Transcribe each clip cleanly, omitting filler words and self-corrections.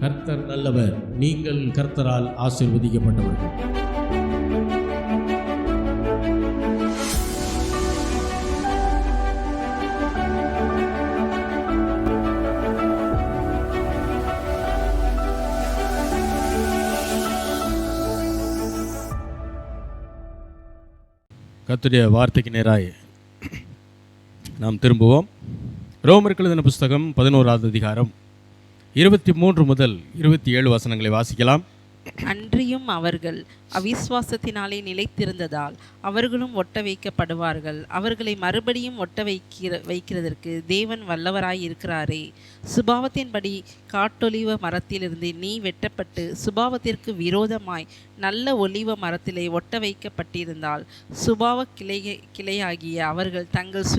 கர்த்தர் நல்லவர். நீங்கள் கர்த்தரால் ஆசீர்வதிக்கப்பட்டவர்கள். கர்த்தருடைய வார்த்தைக்கு நேராய் நாம் திரும்புவோம். ரோமருக்கு எழுதின புஸ்தகம் 11வது அதிகாரம் 23 முதல் 27 வசனங்களை வாசிக்கலாம். அன்றியும் அவர்கள் அவிசுவாசத்தினாலே நிலைத்திருந்ததால் அவர்களும் ஒட்ட வைக்கப்படுவார்கள். அவர்களை மறுபடியும் ஒட்ட வைக்கிறதற்கு தேவன் வல்லவராய் இருக்கிறாரே. சுபாவத்தின்படி காட்டொலிவ மரத்திலிருந்து நீ வெட்டப்பட்டு சுபாவத்திற்கு விரோதமாய் நல்ல ஒலிவ மரத்திலே ஒட்ட வைக்கப்பட்டிருந்தால் சுபாவ கிளையாகிய அவர்கள் தங்கள்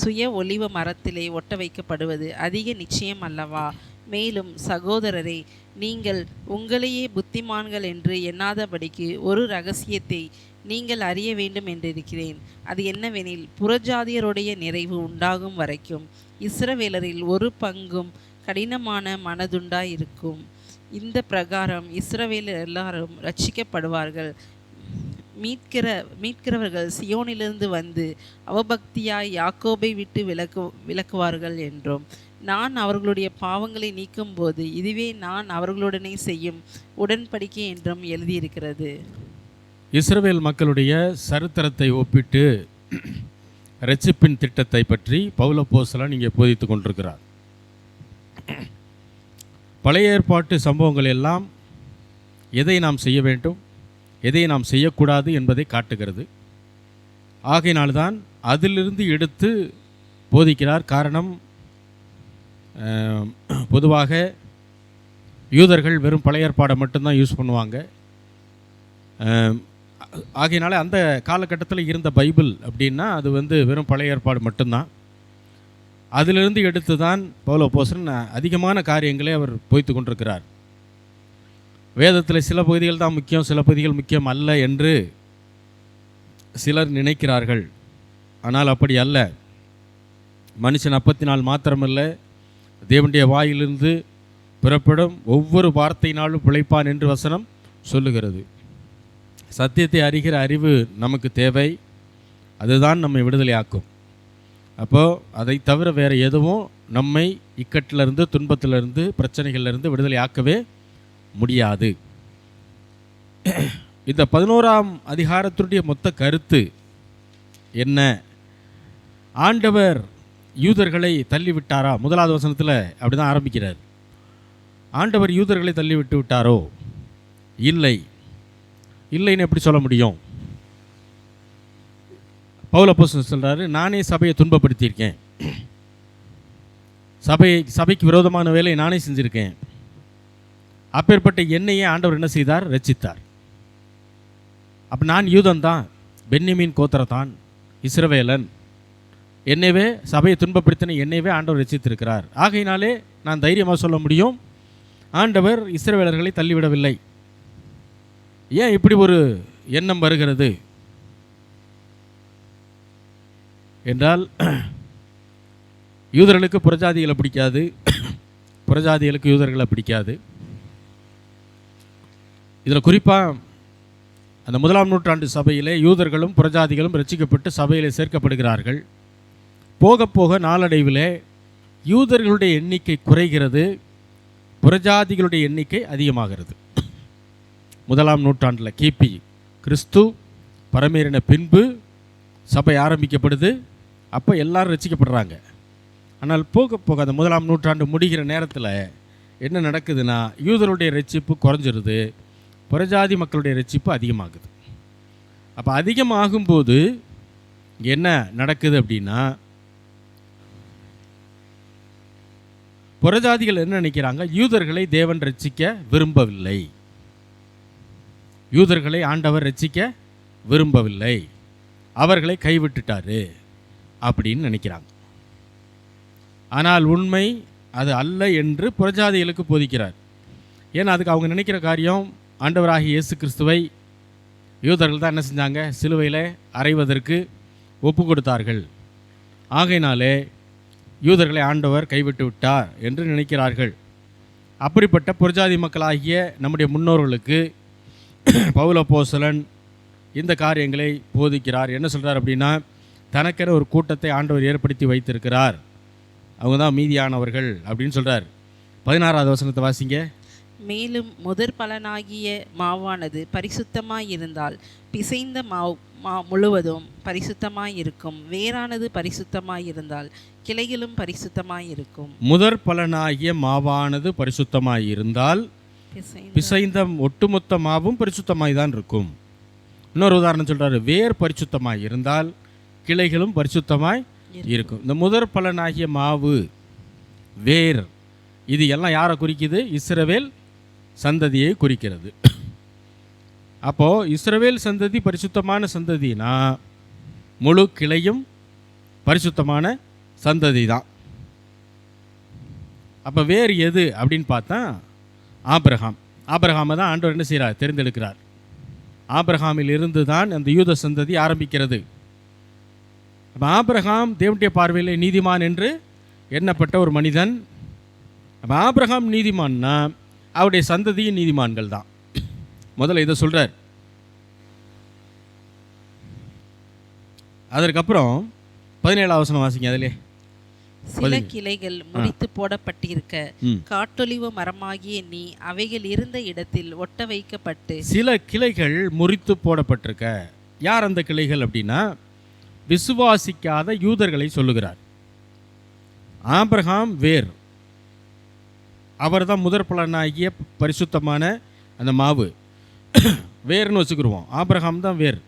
சுய ஒலிவ மரத்திலே ஒட்ட வைக்கப்படுவது அதிக நிச்சயம் அல்லவா? மேலும் சகோதரரே, நீங்கள் உங்களையே புத்திமான்கள் என்று எண்ணாதபடிக்கு ஒரு இரகசியத்தை நீங்கள் அறிய வேண்டும் என்றிருக்கிறேன். அது என்னவெனில், புறஜாதியருடைய நிறைவு உண்டாகும் வரைக்கும் இஸ்ரவேலரில் ஒரு பங்கும் கடினமான மனதுண்டாயிருக்கும். இந்த பிரகாரம் இஸ்ரவேலர் எல்லாரும் ரட்சிக்கப்படுவார்கள். மீட்கிறவர்கள் சியோனிலிருந்து வந்து அவபக்தியாய் யாக்கோபை விட்டு விலக்குவார்கள் என்றும், நான் அவர்களுடைய பாவங்களை நீக்கும் போது இதுவே நான் அவர்களுடனே செய்யும் உடன்படிக்கை என்றும் எழுதியிருக்கிறது. இஸ்ரவேல் மக்களுடைய சரித்திரத்தை ஒப்பிட்டு இரட்சிப்பின் திட்டத்தை பற்றி பவுல் அப்போஸ்தலன் இங்கே போதித்து கொண்டிருக்கிறார். பழைய ஏற்பாட்டு சம்பவங்கள் எல்லாம் எதை நாம் செய்ய வேண்டும், எதை நாம் செய்யக்கூடாது என்பதை காட்டுகிறது. ஆகையினால்தான் அதிலிருந்து எடுத்து போதிக்கிறார். காரணம், பொதுவாக யூதர்கள் வெறும் பழைய ஏற்பாடை மட்டும்தான் யூஸ் பண்ணுவாங்க. ஆகையினால அந்த காலகட்டத்தில் இருந்த பைபிள் அப்படின்னா அது வெறும் பழைய ஏற்பாடு மட்டும்தான். அதிலிருந்து எடுத்து தான் பவுல் அப்போஸ்தலன் அதிகமான காரியங்களை அவர் போதித்து கொண்டிருக்கிறார். வேதத்தில் சில பகுதிகள் தான் முக்கியம், சில பகுதிகள் முக்கியம் அல்ல என்று சிலர் நினைக்கிறார்கள். ஆனால் அப்படி அல்ல. மனுஷன் அப்பத்தினால் மாத்திரமல்ல, தேவனுடைய வாயிலிருந்து புறப்படும் ஒவ்வொரு வார்த்தையினாலும் பிழைப்பான் என்று வசனம் சொல்லுகிறது. சத்தியத்தை அறிகிற அறிவு நமக்கு தேவை. அதுதான் நம்மை விடுதலையாக்கும். அப்போது அதை தவிர வேறு எதுவும் நம்மை இக்கட்டிலிருந்து, துன்பத்திலிருந்து, பிரச்சனைகளிலிருந்து விடுதலையாக்கவே முடியாது. இந்த 11ஆம் அதிகாரத்தினுடைய மொத்த கருத்து என்ன? ஆண்டவர் யூதர்களை தள்ளிவிட்டாரா? 1வது வசனத்தில் அப்படி தான் ஆரம்பிக்கிறார். ஆண்டவர் யூதர்களை தள்ளிவிட்டு விட்டாரோ? இல்லைன்னு எப்படி சொல்ல முடியும்? பவுல் அப்போஸ்தலன் சொல்கிறாரு, நானே சபையை துன்பப்படுத்தியிருக்கேன், சபைக்கு விரோதமான வேலையை நானே செஞ்சுருக்கேன். அப்பேற்பட்ட என்னையே ஆண்டவர் என்ன செய்தார்? ரட்சித்தார். அப்போ நான் யூதன் தான், பென்யமீன் கோத்திரத்தான், இஸ்ரவேலன். என்னைவே சபையை துன்பப்படுத்தின என்னைவே ஆண்டவர் ரட்சித்திருக்கிறார். ஆகையினாலே நான் தைரியமாக சொல்ல முடியும், ஆண்டவர் இஸ்ரவேலர்களை தள்ளிவிடவில்லை. ஏன் இப்படி ஒரு எண்ணம் வருகிறது என்றால், யூதர்களுக்கு புறஜாதிகளை பிடிக்காது, புறஜாதிகளுக்கு யூதர்களை பிடிக்காது. இதில் குறிப்பாக அந்த 1ஆம் நூற்றாண்டு சபையிலே யூதர்களும் புறஜாதிகளும் ரட்சிக்கப்பட்டு சபையிலே சேர்க்கப்படுகிறார்கள். போக போக நாளடைவிலே யூதர்களுடைய எண்ணிக்கை குறைகிறது, புறஜாதிகளுடைய எண்ணிக்கை அதிகமாகிறது. 1ஆம் நூற்றாண்டில் கிபி கிறிஸ்து பரமேறின பின்பு சபை ஆரம்பிக்கப்படுது. அப்போ எல்லாரும் ரட்சிக்கப்படுறாங்க. ஆனால் போக போக அந்த 1ஆம் நூற்றாண்டு முடிகிற நேரத்தில் என்ன நடக்குதுன்னா, யூதருடைய ரட்சிப்பு குறைஞ்சிருது, புறஜாதி மக்களுடைய ரட்சிப்பு அதிகமாகுது. அப்போ அதிகமாகும்போது என்ன நடக்குது அப்படின்னா, புறஜாதிகள் என்ன நினைக்கிறாங்க? யூதர்களை தேவன் ரட்சிக்க விரும்பவில்லை, யூதர்களை ஆண்டவர் ரட்சிக்க விரும்பவில்லை, அவர்களை கைவிட்டுட்டாரு அப்படின்னு நினைக்கிறாங்க. ஆனால் உண்மை அது அல்ல என்று புறஜாதிகளுக்கு போதிக்கிறார். ஏன்னா அதுக்கு அவங்க நினைக்கிற காரியம், ஆண்டவராகிய இயேசு கிறிஸ்துவை யூதர்கள் தான் என்ன செஞ்சாங்க? சிலுவையில் அறைவதற்கு ஒப்பு கொடுத்தார்கள். ஆகையினாலே யூதர்களை ஆண்டவர் கைவிட்டு விட்டார் என்று நினைக்கிறார்கள். அப்படிப்பட்ட புறஜாதி மக்களாகிய நம்முடைய முன்னோர்களுக்கு பவுல் அப்போஸ்தலன் இந்த காரியங்களை போதிக்கிறார். என்ன சொல்கிறார் அப்படின்னா, தனக்கென ஒரு கூட்டத்தை ஆண்டவர் ஏற்படுத்தி வைத்திருக்கிறார், அவங்க தான் மீதியானவர்கள் அப்படின்னு சொல்கிறார். 16வது வசனத்தை வாசிங்க. மேலும் முதற் பலனாகிய மாவானது பரிசுத்தமாயிருந்தால் பிசைந்த முழுவதும் பரிசுத்தமாயிருக்கும். வேரானது பரிசுத்தமாயிருந்தால் கிளைகளும் பரிசுத்தமாயிருக்கும். முதற் பலனாகிய மாவானது பரிசுத்தமாயிருந்தால் பிசைந்த ஒட்டுமொத்த மாவும் பரிசுத்தமாய் தான் இருக்கும். இன்னொரு உதாரணம் சொல்கிறாரு, வேர் பரிசுத்தமாய் இருந்தால் கிளைகளும் பரிசுத்தமாய் இருக்கும். இந்த முதற் பலனாகிய மாவு, வேர், இது எல்லாம் யாரை குறிக்குது? இஸ்ரவேல் சந்ததியை குறிக்கிறது. அப்போது இஸ்ரவேல் சந்ததி பரிசுத்தமான சந்ததினா முழு கிளையும் பரிசுத்தமான சந்ததி தான். அப்போ வேறு எது அப்படின்னு பார்த்தா ஆபிரகாமை தான் ஆண்டவர் என்ன செய்கிறார்? தெரிந்தெடுக்கிறார். ஆபிரகாமில் இருந்து தான் அந்த யூத சந்ததி ஆரம்பிக்கிறது. அப்போ ஆபிரகாம் தேவனுடைய பார்வையில் நீதிமான் என்று எண்ணப்பட்ட ஒரு மனிதன். அப்போ ஆபிரகாம் நீதிமான்னா அவருடைய சந்ததியின் நீதிமான்கள் தான். முதல்ல இதை சொல்கிறார். அதற்கப்புறம் 17வது வசனம் வாசிங்க. அதிலே சில கிளைகள் முறித்து போடப்பட்டிருக்க காட்டொலிவ மரமாகிய நீ அவைகள் இருந்த இடத்தில் ஒட்ட வைக்கப்பட்டு. சில கிளைகள் முறித்து போடப்பட்டிருக்க. யார் அந்த கிளைகள் அப்படின்னா, விசுவாசிக்காத யூதர்களை சொல்லுகிறார். ஆபிரகாம் வேர், அவர் தான் முதற் பலனாகிய பரிசுத்தமான அந்த மாவு, வேர்னு வச்சுக்கிடுவோம். ஆபிரகாம் தான் வேர்,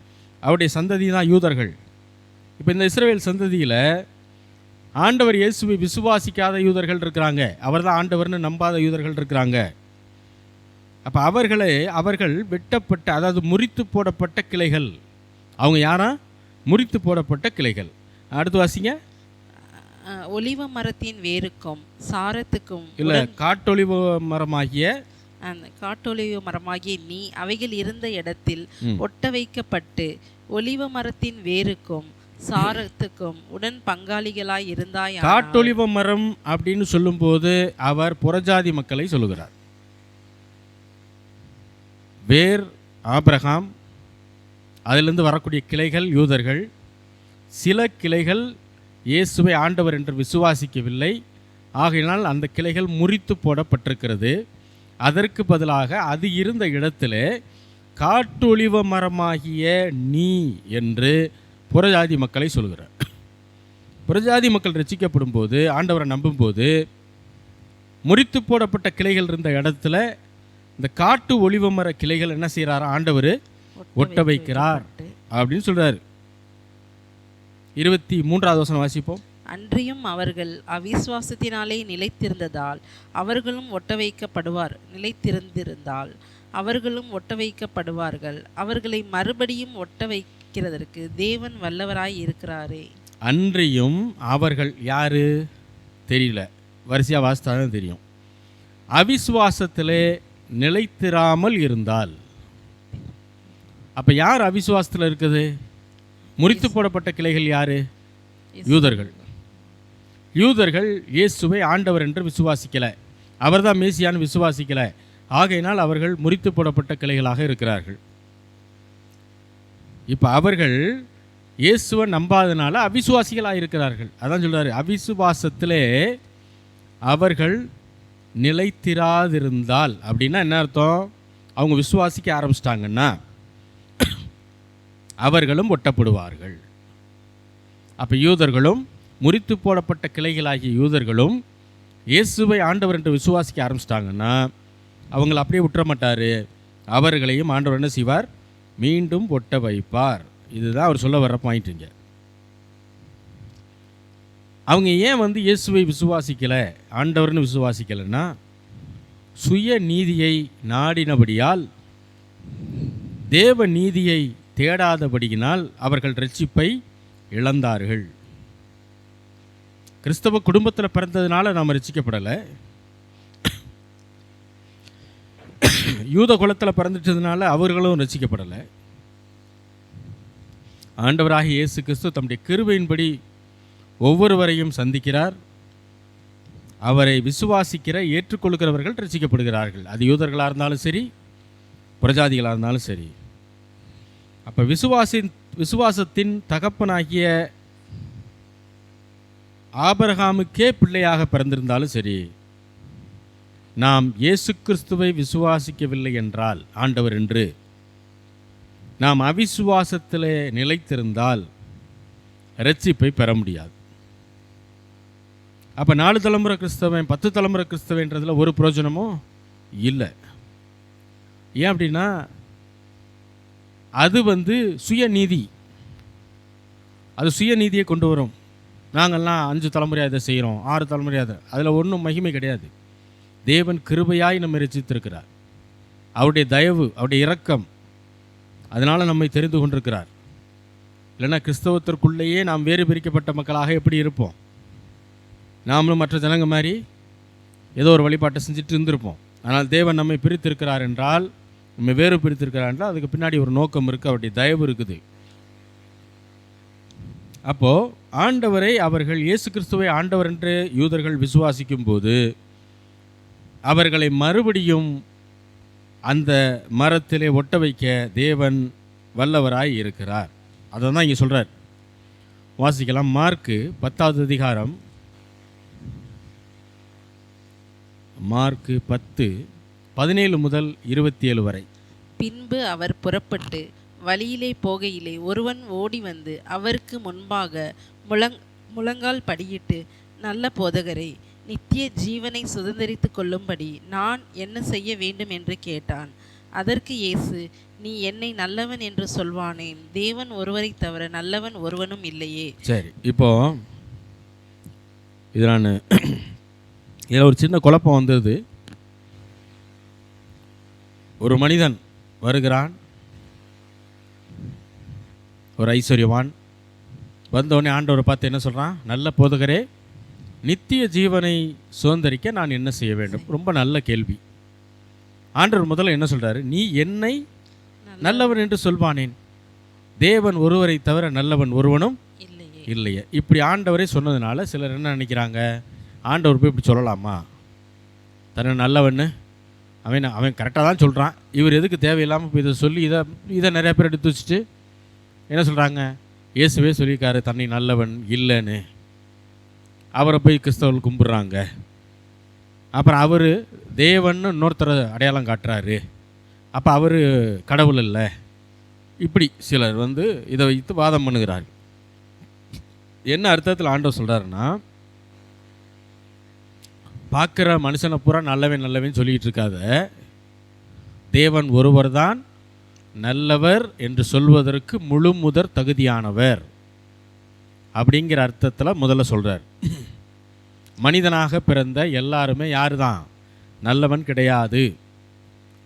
அவருடைய சந்ததி தான் யூதர்கள். இப்போ இந்த இஸ்ரவேல் சந்ததியில் ஆண்டவர் இயேசுவை விசுவாசிக்காத யூதர்கள் இருக்கிறாங்க, அவர் தான் ஆண்டவர்னு நம்பாத யூதர்கள் இருக்கிறாங்க. அப்போ அவர்கள் வெட்டப்பட்ட, அதாவது முறித்து போடப்பட்ட கிளைகள். அவங்க யாரா? முறித்து போடப்பட்ட கிளைகள். அடுத்து வாசிங்க. ஒலிவ மரத்தின் வேருக்கும் சாரத்துக்கும் இல்லை, காட்டொலிவ மரமாகிய அந்த காட்டொலிவ மரமாகிய நீ அவைகள் இருந்த இடத்தில் ஒட்ட வைக்கப்பட்டு ஒலிவ மரத்தின் வேருக்கும் சாரத்துக்கும் உடன் பங்காளிகளாய் இருந்தாய். காட்டொலிவ மரம் அப்படின்னு சொல்லும்போது அவர் புறஜாதி மக்களை சொல்லுகிறார். வேர் ஆபிரகாம், அதிலிருந்து வரக்கூடிய கிளைகள் யூதர்கள். சில கிளைகள் இயேசுவை ஆண்டவர் என்று விசுவாசிக்கவில்லை, ஆகையினால் அந்த கிளைகள் முறித்து போடப்பட்டிருக்கிறது. அதற்கு பதிலாக அது இருந்த இடத்துல காட்டொலிவ மரமாகிய நீ என்று புறஜாதி மக்களை சொல்கிறார். புறஜாதி மக்கள் ரட்சிக்கப்படும் போது, ஆண்டவரை நம்பும்போது, முறித்து போடப்பட்ட கிளைகள் இருந்த இடத்துல இந்த காட்டு ஒலிவ மர கிளைகள் என்ன செய்கிறாரா? ஆண்டவர் ஒட்ட வைக்கிறார் அப்படின்னு சொல்றாரு. 23வது வசனம் வாசிப்போம். அன்றியும் அவர்கள் அவிசுவாசத்தினாலே நிலைத்திருந்ததால் அவர்களும் ஒட்ட வைக்கப்படுவார். நிலைத்திருந்திருந்தால் அவர்களும் ஒட்ட வைக்கப்படுவார்கள். அவர்களை மறுபடியும் ஒட்ட வைக்கிறதற்கு தேவன் வல்லவராய் இருக்கிறாரே. அன்றியும் அவர்கள் யாரு தெரியல, வரிசையா வாசித்தாதான் தெரியும். அவிசுவாசத்திலே நிலைத்திராமல் இருந்தால், அப்ப யார் அவிசுவாசத்தில் இருக்குது? முறித்து போடப்பட்ட கிளைகள் யாரு? யூதர்கள். யூதர்கள் இயேசுவை ஆண்டவர் என்று விசுவாசிக்கல, அவர்தான் மேசியான்னு விசுவாசிக்கல. ஆகையினால் அவர்கள் முறித்து போடப்பட்ட கிளைகளாக இருக்கிறார்கள். இப்போ அவர்கள் இயேசுவை நம்பாதனால அவிசுவாசிகளாக இருக்கிறார்கள். அதான் சொல்றாரு, அவிசுவாசத்திலே அவர்கள் நிலைத்திராதிருந்தால். அப்படின்னா என்ன அர்த்தம்? அவங்க விசுவாசிக்க ஆரம்பிச்சிட்டாங்கன்னா அவர்களும் ஒட்டப்படுவார்கள். அப்போ யூதர்களும் முறித்து போடப்பட்ட கிளைகளாகிய யூதர்களும் இயேசுவை ஆண்டவர் என்று விசுவாசிக்க ஆரம்பிச்சிட்டாங்கன்னா அவங்களை அப்படியே விட்டுற மாட்டார். அவர்களையும் ஆண்டவர் என்ன செய்வார்? மீண்டும் ஒட்ட வைப்பார். இதுதான் அவர் சொல்ல வர்ற பாயிண்ட்டுங்க. அவங்க ஏன் இயேசுவை விசுவாசிக்கலை, ஆண்டவர்னு விசுவாசிக்கலைன்னா, சுய நீதியை நாடினபடியால், தேவ நீதியை தேடாதபடியினால் அவர்கள் ரட்சிப்பை இழந்தார்கள். கிறிஸ்தவ குடும்பத்தில் பிறந்ததுனால நாம் ரட்சிக்கப்படலை, யூத குலத்தில் பிறந்துட்டதுனால அவர்களும் ரட்சிக்கப்படலை. ஆண்டவராகிய இயேசு கிறிஸ்து தம்முடைய கிருபையின்படி ஒவ்வொருவரையும் சந்திக்கிறார். அவரை விசுவாசிக்கிற ஏற்றுக்கொள்கிறவர்கள் ரட்சிக்கப்படுகிறார்கள். அது யூதர்களாக இருந்தாலும் சரி, புறஜாதிகளாக இருந்தாலும் சரி. அப்போ விசுவாசத்தின் தகப்பனாகிய ஆபிரகாமுக்கே பிள்ளையாக பிறந்திருந்தாலும் சரி, நாம் இயேசு கிறிஸ்துவை விசுவாசிக்கவில்லை என்றால், ஆண்டவர் என்று நாம் அவிசுவாசத்திலே நிலைத்திருந்தால் இரட்சிப்பை பெற முடியாது. அப்போ 4 தலைமுறை கிறிஸ்தவன் 10 தலைமுறை கிறிஸ்தவன்றதில் ஒரு பிரயோஜனமும் இல்லை. ஏன் அப்படின்னா அது சுயநீதி, அது சுயநீதியை கொண்டு வரும். நாங்கள்லாம் 5 தலைமுறையாக இதை செய்கிறோம், 6 தலைமுறையாக, அதில் ஒன்றும் மகிமை கிடையாது. தேவன் கிருபையாய் நம்மை ரட்சித்திருக்கிறார். அவருடைய தயவு, அவருடைய இரக்கம், அதனால் நம்மை தெரிந்து கொண்டிருக்கிறார். இல்லைன்னா கிறிஸ்தவத்திற்குள்ளேயே நாம் வேறு பிரிக்கப்பட்ட மக்களாக எப்படி இருப்போம்? நாமளும் மற்ற ஜனங்க மாதிரி ஏதோ ஒரு வழிபாட்டை செஞ்சுட்டு இருந்திருப்போம். ஆனால் தேவன் நம்மை பிரித்திருக்கிறார் என்றால், நம்ம வேறு பிரித்திருக்கிறார் என்றால் அதுக்கு பின்னாடி ஒரு நோக்கம் இருக்குது, அவருடைய தயவு இருக்குது. அப்போது ஆண்டவரை அவர்கள் இயேசு கிறிஸ்துவை ஆண்டவர் என்று யூதர்கள் விசுவாசிக்கும் போது அவர்களை மறுபடியும் அந்த மரத்திலே ஒட்ட வைக்க தேவன் வல்லவராய் இருக்கிறார். அதை தான் இங்கே சொல்கிறார். வாசிக்கலாம். மார்க்கு 10வது அதிகாரம், மார்க்கு 10:17 முதல் 27 வரை. பின்பு அவர் புறப்பட்டு வழியிலே போகையிலே ஒருவன் ஓடி வந்து அவருக்கு முன்பாக முழங்கால் படியிட்டு, நல்ல போதகரே, நித்திய ஜீவனை சுதந்தரித்து கொள்ளும்படி நான் என்ன செய்ய வேண்டும் என்று கேட்டான். அதற்கு இயேசு, நீ என்னை நல்லவன் என்று சொல்வானேன்? தேவன் ஒருவரை தவிர நல்லவன் ஒருவனும் இல்லையே. சரி, இப்போ இதில் ஒரு சின்ன குழப்பம் வந்தது. ஒரு மனிதன் வருகிறான், ஒரு ஐஸ்வர்யவான் வந்தோடனே ஆண்டவரை பார்த்து என்ன சொல்கிறான்? நல்ல போதகரே, நித்திய ஜீவனை சுதந்தரிக்க நான் என்ன செய்ய வேண்டும்? ரொம்ப நல்ல கேள்வி. ஆண்டவர் முதல்ல என்ன சொல்கிறாரு? நீ என்னை நல்லவன் என்று சொல்வானேன்? தேவன் ஒருவரை தவிர நல்லவன் ஒருவனும் இல்லையே. இப்படி ஆண்டவரே சொன்னதுனால சிலர் என்ன நினைக்கிறாங்க? ஆண்டவர் போய் இப்படி சொல்லலாமா? தன்னை நல்லவன்னு அவன் கரெக்டாக தான் சொல்கிறான், இவர் எதுக்கு தேவையில்லாமல் இப்போ இதை சொல்லி இதை நிறைய பேர் எடுத்து வச்சுட்டு என்ன சொல்கிறாங்க? இயேசுவே சொல்லியிருக்காரு தன்னை நல்லவன் இல்லைன்னு. அவரை போய் கிறிஸ்தவர்கள் கும்பிட்றாங்க. அப்புறம் அவர் தேவன்னு இன்னொருத்தரை அடையாளம் காட்டுறாரு, அப்போ அவர் கடவுள் இல்லை. இப்படி சிலர் இதை வைத்து வாதம் பண்ணுகிறார்கள். என்ன அர்த்தத்தில் ஆண்டவர் சொல்கிறாருன்னா, பார்க்குற மனுஷனை பூரா நல்லவன் சொல்லிக்கிட்டு இருக்காத, தேவன் ஒருவர் தான் நல்லவர் என்று சொல்வதற்கு முழு முதற் தகுதியானவர் அப்படிங்கிற அர்த்தத்தில் முதல்ல சொல்கிறார். மனிதனாக பிறந்த எல்லாருமே யார் தான்? நல்லவன் கிடையாது.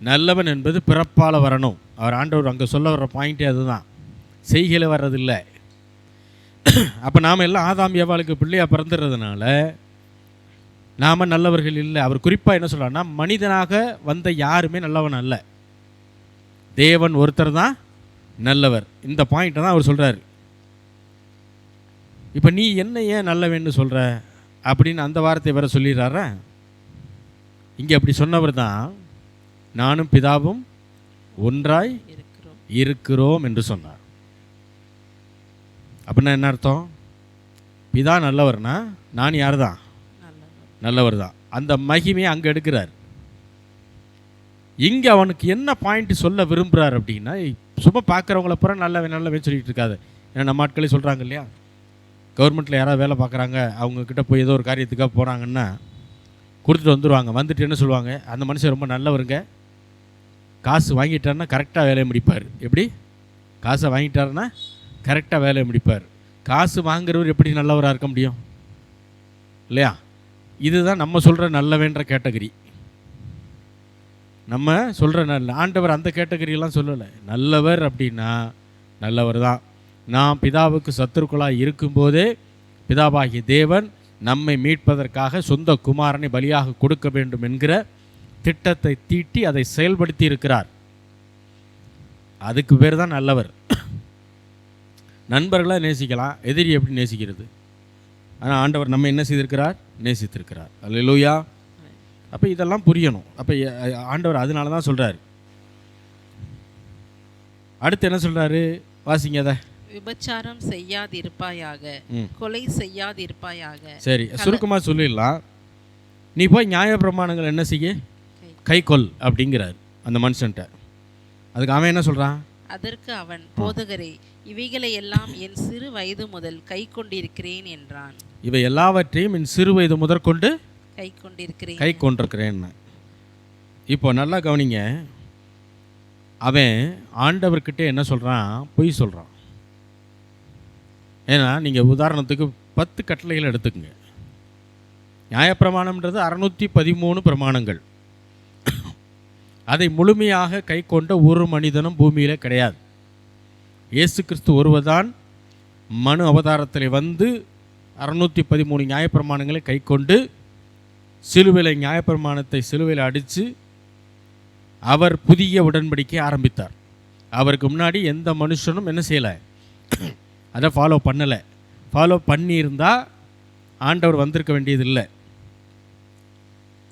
நல்லவன் என்பது பிறப்பால் வரணும். அவர் ஆண்டவர் அங்கே சொல்ல வர்ற பாயிண்ட்டே அதுதான், செய்கையில் வர்றதில்லை. அப்போ நாம் எல்லாம் ஆதாம் ஏவாளுக்கு பிள்ளையாக பிறந்துடுறதுனால நாம் நல்லவர்கள் இல்லை. அவர் குறிப்பாக என்ன சொல்கிறாருன்னா, மனிதனாக வந்த யாருமே நல்லவன் அல்ல, தேவன் ஒருத்தர் தான் நல்லவர். இந்த பாயிண்ட்டை தான் அவர் சொல்கிறார். இப்போ நீ என்ன ஏன் நல்லவன்னு சொல்கிற அப்படின்னு அந்த வார்த்தை வேற சொல்லிடுறாரா? இங்கே அப்படி சொன்னவர் தான் நானும் பிதாவும் ஒன்றாய் இருக்கிறோம் என்று சொன்னார். அப்படின்னா என்ன அர்த்தம்? பிதா நல்லவர்னா நான் யார் தான்? நல்லவர் தான். அந்த மகிமையை அங்கே எடுக்கிறார். இங்கே அவனுக்கு என்ன பாயிண்ட் சொல்ல விரும்புகிறார் அப்படின்னா, சும்மா பார்க்குறவங்கள பூரா நல்லவன் சொல்லிகிட்டு இருக்காது. ஏன்னா நம்ம ஆட்களே சொல்கிறாங்க இல்லையா, கவர்மெண்ட்டில் யாராவது வேலை பார்க்குறாங்க, அவங்கக்கிட்ட போய் ஏதோ ஒரு காரியத்துக்காக போகிறாங்கன்னா கொடுத்துட்டு வந்துடுவாங்க. வந்துட்டு என்ன சொல்லுவாங்க? அந்த மனுஷன் ரொம்ப நல்லவருங்க, காசு வாங்கிட்டாருன்னா கரெக்டாக வேலையை முடிப்பார். எப்படி? காசை வாங்கிட்டாருன்னா கரெக்டாக வேலையை முடிப்பார். காசு வாங்குறவர் எப்படி நல்லவராக இருக்க முடியும்? இல்லையா? இதுதான் நம்ம சொல்கிற நல்லவன்ற கேட்டகரி. நம்ம சொல்கிற ஆண்டவர் அந்த கேட்டகரியெல்லாம் சொல்லலை. நல்லவர் அப்படின்னா நல்லவர் தான். நாம் பிதாவுக்கு சத்துருக்களாக இருக்கும்போதே பிதாவாகிய தேவன் நம்மை மீட்பதற்காக சொந்த குமாரனை பலியாக கொடுக்க வேண்டும் என்கிற திட்டத்தை தீட்டி அதை செயல்படுத்தி இருக்கிறார். அதுக்கு பேர் தான் நல்லவர். நண்பர்களாக நேசிக்கலாம், எதிரி எப்படி நேசிக்கிறது? ஆனால் ஆண்டவர் நம்ம என்ன செய்திருக்கிறார்? நேசித்திருக்கிறார். அல்லேலூயா. அப்போ இதெல்லாம் புரியணும். அப்போ ஆண்டவர் அதனால தான் சொல்கிறார். அடுத்து என்ன சொல்கிறாரு? வாசிங்க அதை. விபச்சாரம் செய்யாதிருப்பாயாக, கொலை செய்யாதிருப்பாயாக. சரி, சுருக்கமாக சொல்லிடலாம். நீ போய் நியாயப்பிரமாணங்கள் என்ன செய்ய? கைக்கொள் அப்படிங்கிறார் அந்த மனுஷன்ட்ட. அதுக்கு அவன் என்ன சொல்கிறான்? அதற்கு அவன், போதகரே, இவைகளை எல்லாம் என் சிறு வயது முதல் கை கொண்டிருக்கிறேன் என்றான். இவை எல்லாவற்றையும் என் சிறு வயது முதற்கொண்டு கை கொண்டிருக்கிறேன். இப்போ நல்லா கவனிங்க. அவன் ஆண்டவர்கிட்ட என்ன சொல்கிறான்? பொய் சொல்கிறான். ஏன்னா நீங்கள் உதாரணத்துக்கு 10 கட்டளைகள் எடுத்துக்கங்க. நியாயப்பிரமாணம்ன்றது 613 பிரமாணங்கள். அதை முழுமையாக கை கொண்ட ஒரு மனிதனும் பூமியிலே கிடையாது. இயேசு கிறிஸ்து ஒருவர்தான் மனு அவதாரத்தில் வந்து 613 நியாயப்பிரமாணங்களை கை கொண்டு சிலுவையில் நியாயப்பிரமாணத்தை சிலுவையில் அடித்து அவர் புதிய உடன்படிக்கை ஆரம்பித்தார். அவருக்கு முன்னாடி எந்த மனுஷனும் என்ன செய்யலை? அதை ஃபாலோ பண்ணலை. ஃபாலோ பண்ணியிருந்தால் ஆண்டவர் வந்திருக்க வேண்டியதில்லை.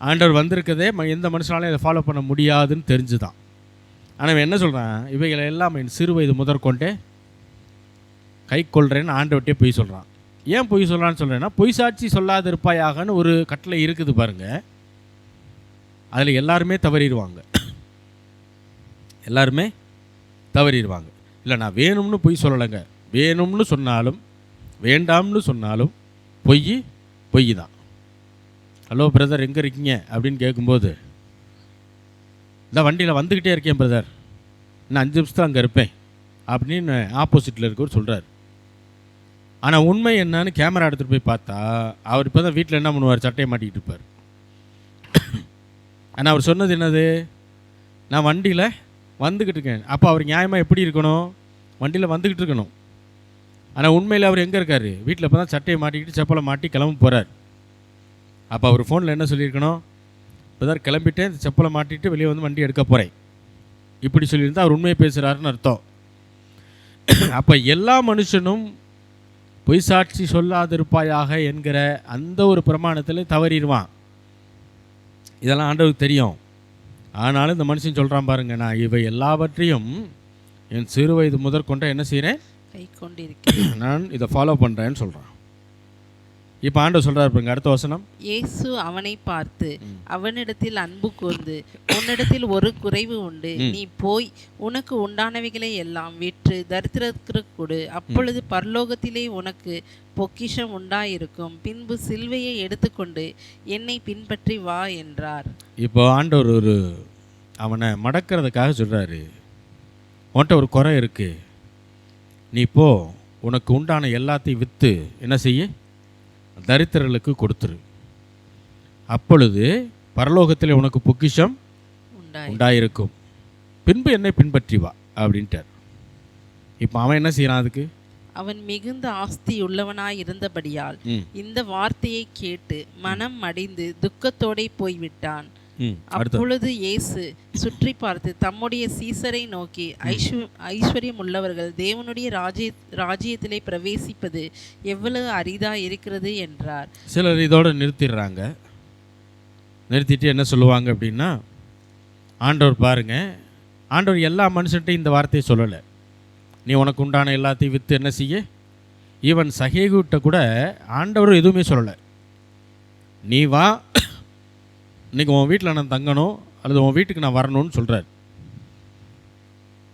ஆண்டவர் வந்திருக்கதே எந்த மனுஷனாலையும் அதை ஃபாலோ பண்ண முடியாதுன்னு தெரிஞ்சு தான். ஆனால் என்ன சொல்கிறான்? இவைகளை எல்லாம் என் சிறு வயது முதற்கொண்டே கை கொள்கிறேன்னு ஆண்டவர்கிட்டே பொய் சொல்கிறான். ஏன் பொய் சொல்கிறான்னு சொல்கிறேன்னா, பொய் சாட்சி சொல்லாது இருப்பாயாகன்னு ஒரு கட்டளை இருக்குது பாருங்கள். அதில் எல்லாருமே தவறிடுவாங்க. எல்லாருமே தவறிடுவாங்க. இல்லை, நான் வேணும்னு பொய் சொல்லலைங்க. வேணும்னு சொன்னாலும் வேண்டாம்னு சொன்னாலும் பொய் தான். ஹலோ பிரதர், எங்கே இருக்கீங்க அப்படின்னு கேட்கும்போது, இந்த வண்டியில் வந்துக்கிட்டே இருக்கேன் பிரதர், இன்னும் 5 நிமிஷத்தில் அங்கே இருப்பேன் அப்படின்னு ஆப்போசிட்டில் இருக்கவர் சொல்கிறார். ஆனால் உண்மை என்னன்னு கேமரா எடுத்துகிட்டு போய் பார்த்தா, அவர் இப்போ தான் வீட்டில் என்ன பண்ணுவார்? சட்டையை மாட்டிக்கிட்டு இருப்பார். ஆனால் அவர் சொன்னது என்னது? நான் வண்டியில் வந்துக்கிட்டு இருக்கேன். அப்போ அவர் நியாயமாக எப்படி இருக்கணும்? வண்டியில் வந்துக்கிட்டு இருக்கணும். ஆனால் உண்மையில் அவர் எங்கே இருக்கார்? வீட்டில் இப்போ தான் சட்டையை மாட்டிக்கிட்டு செப்பலை மாட்டி கிளம்ப போகிறார். அப்போ அவர் ஃபோனில் என்ன சொல்லியிருக்கணும்? இப்போ தான் கிளம்பிட்டேன், இந்த செப்பலை மாட்டிட்டு வெளியே வந்து வண்டி எடுக்க போகிறேன் இப்படி சொல்லியிருந்தால் அவர் உண்மையை பேசுகிறாருன்னு அர்த்தம். அப்போ எல்லா மனுஷனும் பொய் சாட்சி சொல்லாதிருப்பாயாக என்கிற அந்த ஒரு பிரமாணத்தில் தவறிடுவான். இதெல்லாம் ஆண்டவருக்கு தெரியும். ஆனாலும் இந்த மனுஷன் சொல்கிறான் பாருங்க, நான் இவை எல்லாவற்றையும் என் சிறு வயது முதற்கொண்டு என்ன செய்கிறேன்? கை கொண்டிருக்கிறேன். நான் இதை ஃபாலோ பண்ணுறேன்னு சொல்கிறான். இப்போ ஆண்டவர் சொல்கிறார் பாருங்க, அடுத்த வசனம். இயேசு அவனை பார்த்து, அவனிடத்தில் அன்பு கூர்ந்து, உன்னிடத்தில் ஒரு குறைவு உண்டு, நீ போய் உனக்கு உண்டானவைகளை எல்லாம் விற்று தரித்திரருக்கு கொடு, அப்பொழுது பரலோகத்திலே உனக்கு பொக்கிஷம் உண்டாயிருக்கும், பின்பு சிலுவையை எடுத்துக்கொண்டு என்னை பின்பற்றி வா என்றார். இப்போ ஆண்டவர் அவனை மடக்கிறதுக்காக சொல்கிறாரு, உன்கிட்ட ஒரு குறை இருக்கு, நீ போ, உனக்கு உண்டான எல்லாத்தையும் விற்று என்ன செய்ய? தரித்திரர்களுக்கு கொடுத்துரு, அப்பொழுது பரலோகத்தில் உனக்கு பொக்கிஷம் உண்டாயிருக்கும், பின்பு என்னை பின்பற்றி வா அப்படின்ட்டார். இப்போ அவன் என்ன செய்யறான்? அதுக்கு அவன் மிகுந்த ஆஸ்தி உள்ளவனாய் இருந்தபடியால் இந்த வார்த்தையை கேட்டு மனம் மடிந்து துக்கத்தோடே போய்விட்டான். அப்பொழுது இயேசு சுற்றி பார்த்து தம்முடைய சீசரை நோக்கி, ஐஸ்வர்யம் உள்ளவர்கள் தேவனுடைய ராஜ்யத்திலே பிரவேசிப்பது எவ்வளவு அரிதா இருக்கிறது என்றார். சிலர் இதோட நிறுத்திடுறாங்க. நிறுத்திட்டு என்ன சொல்லுவாங்க அப்படின்னா, ஆண்டவர் பாருங்க, ஆண்டவர் எல்லா மனுஷன்ட்டையும் இந்த வார்த்தையை சொல்லலை. நீ உனக்கு உண்டான எல்லாத்தையும் விற்று என்ன செய்ய? ஈவன் சகேகுட்ட கூட ஆண்டவர் எதுவுமே சொல்லலை. நீ வா, இன்றைக்கி உன் வீட்டில் நான் தங்கணும் அல்லது உன் வீட்டுக்கு நான் வரணும்னு சொல்கிறார்.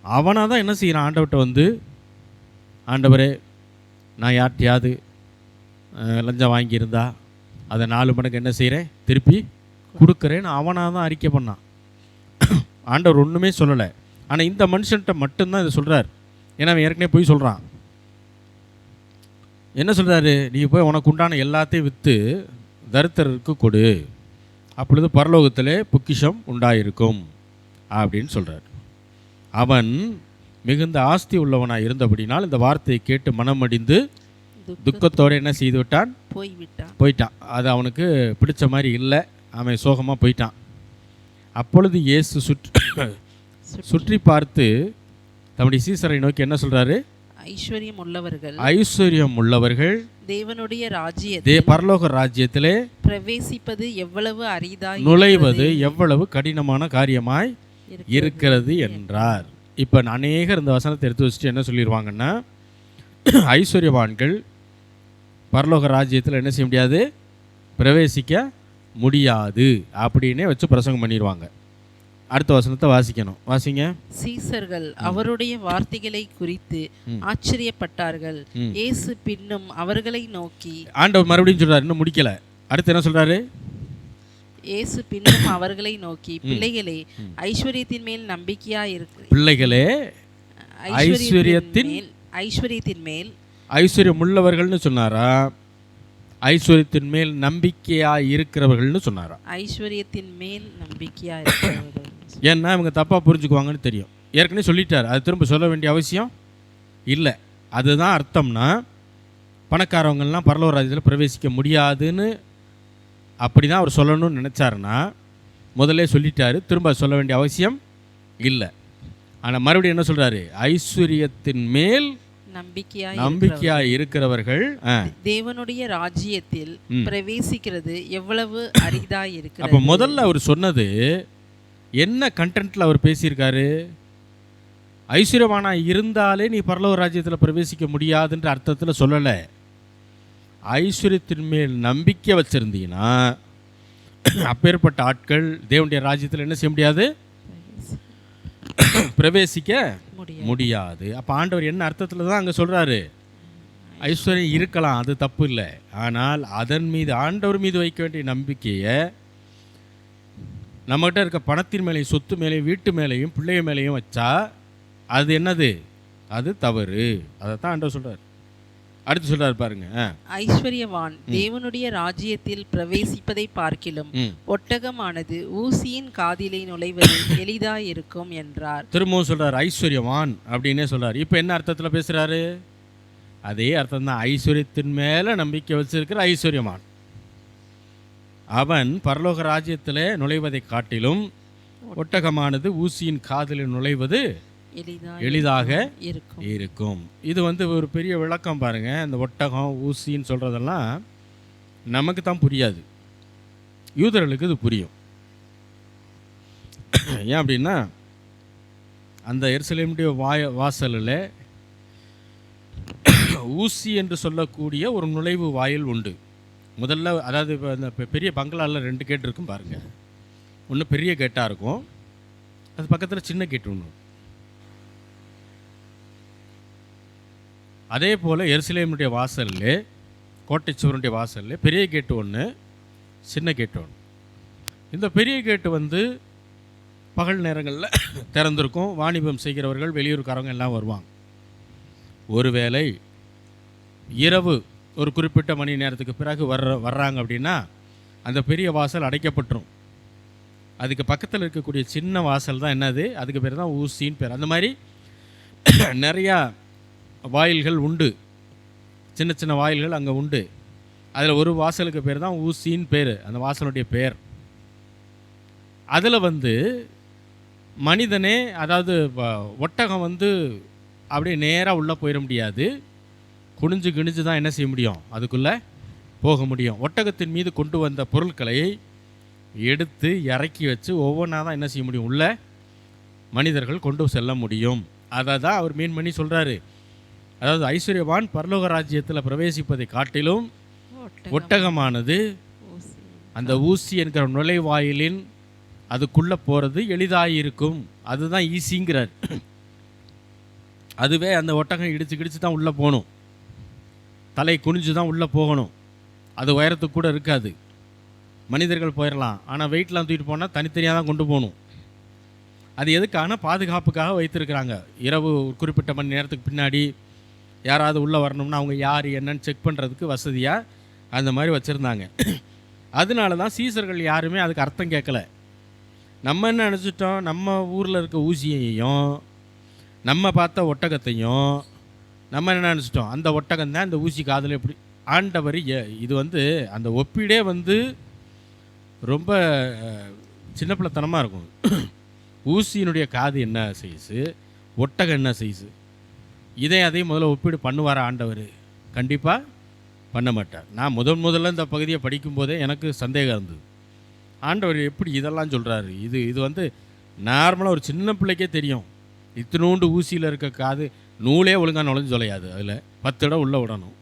அவனாக தான் என்ன செய்கிறான்? ஆண்டவர்கிட்ட வந்து, ஆண்டவரே, நான் யார்கிட்டையாவது லஞ்சம் வாங்கியிருந்தா அதை 4 மடங்கு என்ன செய்கிறேன்? திருப்பி கொடுக்குறேன்னு அவனாக தான் அறிக்கை பண்ணான். ஆண்டவர் ஒன்றுமே சொல்லலை. ஆனால் இந்த மனுஷன்கிட்ட மட்டும்தான் இதை சொல்கிறார். ஏன்னா அவன் ஏற்கனவே போய் சொல்கிறான். என்ன சொல்கிறாரு? நீ போய் உனக்கு உண்டான எல்லாத்தையும் விற்று தரித்திரருக்கு கொடு, அப்பொழுது பரலோகத்திலே பொக்கிஷம் உண்டாயிருக்கும் அப்படின்னு சொல்கிறார். அவன் மிகுந்த ஆஸ்தி உள்ளவனாக இருந்தபடினால் இந்த வார்த்தையை கேட்டு மனமடிந்து துக்கத்தோடு என்ன செய்து விட்டான்? போயிட்டான். அது அவனுக்கு பிடிச்ச மாதிரி இல்லை. அவன் சோகமாக போயிட்டான். அப்பொழுது இயேசு சுற்றி பார்த்து தம்முடைய சீசரை நோக்கி என்ன சொல்கிறாரு? ஐஸ்வர்யம் உள்ளவர்கள் ஐஸ்வர்யம் உள்ளவர்கள் தேவனுடைய ராஜ்யத்தில் பரலோக ராஜ்யத்திலே பிரவேசிப்பது எவ்வளவு அரிதாய் நுழைவது எவ்வளவு கடினமான காரியமாய் இருக்கிறது என்றார். இப்போ அநேகர் இந்த வசனத்தை எடுத்து வச்சுட்டு என்ன சொல்லிடுவாங்கன்னா, ஐஸ்வர்யவான்கள் பரலோக ராஜ்யத்தில் என்ன செய்ய முடியாது, பிரவேசிக்க முடியாது அப்படின்னே வச்சு பிரசங்கம் பண்ணிடுவாங்க. அடுத்த வசனத்தை வாசிக்கணும், வாசிங்க. சீசர்கள் அவருடைய வார்த்தைகளை குறித்து ஆச்சரியப்பட்டார்கள். இயேசு பின்னும் அவர்களை நோக்கி, ஆண்டவர் மறுபடியும் சொல்றாரு, இன்னும் முடிக்கல, அடுத்து என்ன சொல்றாரு? இயேசு பின்னும் அவர்களை நோக்கி, பிள்ளைகளே ஐஸ்வர்யத்தின் மேல் நம்பிக்கையா இருக்கு, பிள்ளைகளே ஐஸ்வர்யத்தின் மேல் ஐஸ்வர்யம் உள்ளவர்கள்னு சொன்னாரா, ஐஸ்வர்யத்தின் மேல் நம்பிக்கையா இருக்கிறவர்கள்னு சொன்னாரா? ஐஸ்வர்யத்தின் மேல் நம்பிக்கையா இருக்கிறவர்கள். ஏன்னா இவங்க தப்பா புரிஞ்சுக்குவாங்கன்னு தெரியும். ஏற்கனவே சொல்லிட்டார், அது திரும்ப சொல்ல வேண்டிய அவசியம் இல்லை. அதுதான் அர்த்தம்னா பணக்காரவங்கள்லாம் பரலோக ராஜ்யத்தில் பிரவேசிக்க முடியாதுன்னு அப்படி தான் அவர் சொல்லணும்னு நினச்சாருன்னா முதல்ல சொல்லிட்டாரு, திரும்ப சொல்ல வேண்டிய அவசியம் இல்லை. ஆனால் மறுபடியும் என்ன சொல்கிறாரு, ஐஸ்வர்யத்தின் மேல் நம்பிக்கையா இருக்கிறவர்கள் தேவனுடைய ராஜ்யத்தில் பிரவேசிக்கிறது எவ்வளவு அரிதா இருக்கிறது. அப்போ முதல்ல அவர் சொன்னது என்ன கண்டென்ட்ல அவர் பேசியிருக்காரு? ஐஸ்வர்யவானா இருந்தாலே நீ பரலோக ராஜ்யத்தில் பிரவேசிக்க முடியாதுன்ற அர்த்தத்தில் சொல்லலை. ஐஸ்வர்யத்தின் மேல் நம்பிக்கை வச்சிருந்தீங்கன்னா அப்பேற்பட்ட ஆட்கள் தேவனுடைய ராஜ்யத்தில் என்ன செய்ய முடியாது, பிரவேசிக்க முடியாது. அப்போ ஆண்டவர் என்ன அர்த்தத்தில் தான் அங்கே சொல்கிறாரு, ஐஸ்வர்யம் இருக்கலாம், அது தப்பு இல்லை, ஆனால் அதன் மீது ஆண்டவர் மீது வைக்க வேண்டிய நம்பிக்கையை நம்மகிட்ட இருக்க பணத்தின் மேலேயும் சொத்து மேலேயும் வீட்டு மேலேயும் பிள்ளைய மேலேயும் வச்சா அது என்னது, அது தவறு. அதை தான் ஆண்டவர் சொல்கிறார். அடுத்து சொல்றாரு பாருங்க, ஐஸ்வர்யவான் தேவனுடைய ராஜ்யத்தில் பிரவேசிப்பதை பார்க்கிலும் ஒட்டகமானது ஊசியின் காதிலே நுழைவது எளிதாய் இருக்கும் என்றார். திரும்பவும் சொல்றாரு ஐஸ்வர்யவான் அப்படின்னே சொல்றாரு. இப்போ என்ன அர்த்தத்தில் பேசுறாரு? அதே அர்த்தம் தான். ஐஸ்வர்யத்தின் மேல நம்பிக்கை வச்சிருக்கிற ஐஸ்வர்யவான் அவன் பரலோக ராஜ்யத்தில் நுழைவதை காட்டிலும் ஒட்டகமானது ஊசியின் காதில் நுழைவது எளிதாக இருக்கும். இது ஒரு பெரிய விளக்கம் பாருங்க. இந்த ஒட்டகம் ஊசின்னு சொல்றதெல்லாம் நமக்கு தான் புரியாது, யூதர்களுக்கு இது புரியும். ஏன் அப்படின்னா அந்த எருசலேமுடைய வாசலில் ஊசி என்று சொல்லக்கூடிய ஒரு நுழைவு வாயில் உண்டு. முதல்ல அதாவது இப்போ அந்த பெரிய பங்களாவில் 2 கேட் இருக்கும் பாருங்க. ஒன்று பெரிய கேட்டாக இருக்கும், அது பக்கத்தில் சின்ன கேட்டு ஒன்று. அதே போல் எருசலேமுடைய வாசலில், கோட்டை சுவருடைய வாசலில் பெரிய கேட்டு ஒன்று, சின்ன கேட்டு ஒன்று. இந்த பெரிய கேட்டு பகல் நேரங்களில் திறந்திருக்கும். வாணிபம் செய்கிறவர்கள் வெளியூர்காரங்க எல்லாம் வருவாங்க. ஒருவேளை இரவு ஒரு குறிப்பிட்ட மணி நேரத்துக்கு பிறகு வர்றாங்க அப்படின்னா அந்த பெரிய வாசல் அடைக்கப்பட்டுரும். அதுக்கு பக்கத்தில் இருக்கக்கூடிய சின்ன வாசல் தான் என்னது, அதுக்கு பேர் தான் ஊசின்னு பேர். அந்த மாதிரி நிறையா வாயில்கள் உண்டு, சின்ன சின்ன வாயில்கள் அங்கே உண்டு. அதில் ஒரு வாசலுக்கு பேர் தான் ஊசின்னு பேர், அந்த வாசலுடைய பேர். அதில் மனிதனே, அதாவது ஒட்டகம் அப்படியே நேராக உள்ளே போயிட முடியாது, குனிஞ்சு கிணிஞ்சு தான் என்ன செய்ய முடியும், அதுக்குள்ளே போக முடியும். ஒட்டகத்தின் மீது கொண்டு வந்த பொருட்களை எடுத்து இறக்கி வச்சு ஒவ்வொன்றா தான் என்ன செய்ய முடியும், உள்ள மனிதர்கள் கொண்டு செல்ல முடியும். அதை தான் அவர் மீன் பண்ணி சொல்கிறாரு. அதாவது ஐஸ்வர்யவான் பரலோக ராஜ்யத்தில் பிரவேசிப்பதை காட்டிலும் ஒட்டகமானது அந்த ஊசி என்கிற நுழைவாயிலின் அதுக்குள்ளே போகிறது எளிதாயிருக்கும். அதுதான் ஈஸிங்கிறார். அதுவே அந்த ஒட்டகம் இடிச்சு தான் உள்ளே போகணும், தலை குனிஞ்சு தான் உள்ளே போகணும். அது உயரத்துக்கு கூட இருக்காது. மனிதர்கள் போயிடலாம், ஆனால் வெயிட்லாம் தூக்கிட்டு போனால் தனித்தனியாக தான் கொண்டு போகணும். அது எதுக்கான பாதுகாப்புக்காக வைத்திருக்கிறாங்க. இரவு குறிப்பிட்ட மணி நேரத்துக்கு பின்னாடி யாராவது உள்ளே வரணும்னா அவங்க யார் என்னன்னு செக் பண்ணுறதுக்கு வசதியாக அந்த மாதிரி வச்சுருந்தாங்க. அதனால தான் சீசர்கள் யாருமே அதுக்கு அர்த்தம் கேட்கல. நம்ம என்ன நினச்சிட்டோம், நம்ம ஊரில் இருக்க ஊசியையும் நம்ம பார்த்த ஒட்டகத்தையும் நம்ம என்ன நினச்சிட்டோம், அந்த ஒட்டகம் தான் இந்த ஊசி காதில் எப்படி. ஆண்டவர் இது அந்த ஒப்பீடே ரொம்ப சின்ன பிள்ளைத்தனமாக இருக்கும். ஊசியினுடைய காது என்ன சைஸு, ஒட்டகம் என்ன சைஸு, இதை அதையும் முதல்ல ஒப்பீடு பண்ணுவார் ஆண்டவர்? கண்டிப்பாக பண்ண மாட்டார். நான் முதல்ல இந்த பகுதியை படிக்கும்போதே எனக்கு சந்தேகம் இருந்தது. ஆண்டவர் எப்படி இதெல்லாம் சொல்கிறாரு? இது வந்து நார்மலாக ஒரு சின்ன பிள்ளைக்கே தெரியும். இத்தினோண்டு ஊசியில் இருக்க காது நூலே ஒழுங்காக நுழைஞ்சு தொலையாது, அதில் 10 இடம் உள்ளே விடணும்.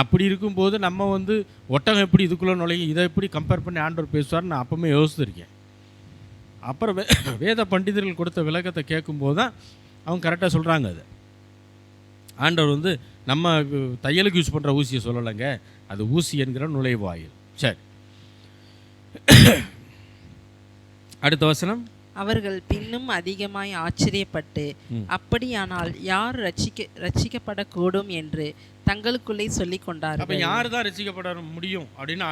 அப்படி இருக்கும்போது நம்ம வந்து ஒட்டகம் எப்படி இதுக்குள்ளே நுழையும், இதை எப்படி கம்பேர் பண்ணி ஆண்டவர் பேசுவார்னு நான் அப்போவுமே யோசிச்சிருக்கேன். அப்புறம் வேத பண்டிதர்கள் கொடுத்த விளக்கத்தை கேட்கும்போது தான் அவங்க கரெக்டாக சொல்கிறாங்க. அது ஆண்டவர் வந்து நம்ம தையலுக்கு யூஸ் பண்ணுற ஊசியை சொல்லலைங்க, அது ஊசி என்கிற நுழைவாயில். சரி, அடுத்த வசனம். அவர்கள் பின்னும் அதிகமாய் ஆச்சரியப்பட்டு, அப்படியானால் யார் ரட்சிக்கப்படக்கூடும் என்று தங்களுக்குள்ளே சொல்லிக் கொண்டார்கள். அப்போ யார் தான் ரட்சிக்கப்பட முடியும் அப்படின்னு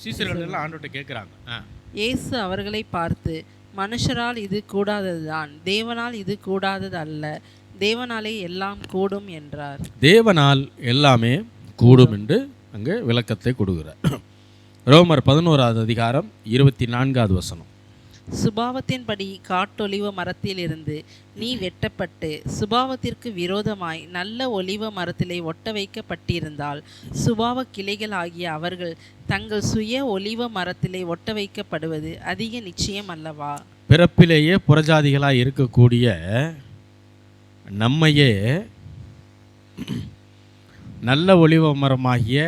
சீசர்கள் எல்லாம் ஆண்டவர்கிட்ட கேட்குறாங்க. இயேசு அவர்களை பார்த்து, மனுஷரால் இது கூடாததுதான், தேவனால் இது கூடாதது அல்ல, தேவனாலே எல்லாம் கூடும் என்றார். தேவனால் எல்லாமே கூடும் என்று அங்கே விளக்கத்தை கொடுக்கிறார். ரோமர் 11வது அதிகாரம் 24வது வசனம். சுபாவத்தின்படி காட்டொலிவ மரத்திலிருந்து நீ வெட்டப்பட்டு சுபாவத்திற்கு விரோதமாய் நல்ல ஒலிவ மரத்திலே ஒட்ட வைக்கப்பட்டிருந்தால், சுபாவ கிளைகள் ஆகிய அவர்கள் தங்கள் சுய ஒலிவ மரத்திலே ஒட்ட வைக்கப்படுவது அதிக நிச்சயம் அல்லவா? பிறப்பிலேயே புறஜாதிகளாய் இருக்கக்கூடிய நம்மையே நல்ல ஒலிவ மரமாகிய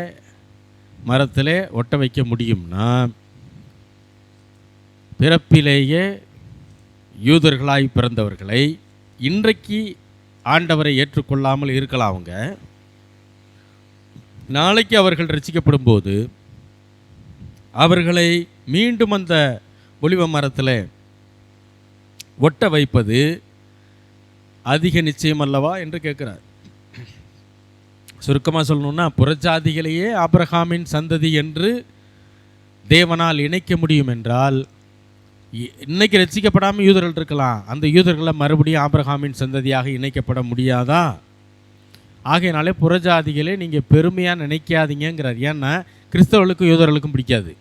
மரத்திலே ஒட்ட வைக்க முடியும்னா, பிறப்பிலேயே யூதர்களாய் பிறந்தவர்களை இன்றைக்கு ஆண்டவரை ஏற்றுக்கொள்ளாமல் இருக்கலாம். அவங்க நாளைக்கு அவர்கள் ரட்சிக்கப்படும் போது அவர்களை மீண்டும் அந்த ஒலிவ மரத்தில் ஒட்ட வைப்பது அதிக நிச்சயம் அல்லவா என்று கேட்கிறார். சுருக்கமாக சொல்லணும்னா, புறஜாதிகளையே ஆபிரகாமின் சந்ததி என்று தேவனால் இணைக்க முடியும் என்றால், இன்னைக்கு ரட்சிக்கப்படாமல் யூதர்கள் இருக்கலாம், அந்த யூதர்களை மறுபடியும் ஆபிரகாமின் சந்ததியாக இணைக்கப்பட முடியாதா? ஆகையினாலே புறஜாதிகளே நீங்கள் பெருமையாக நினைக்காதீங்கிறார். ஏன்னா கிறிஸ்தவர்களுக்கும் யூதர்களுக்கும் பிடிக்காது.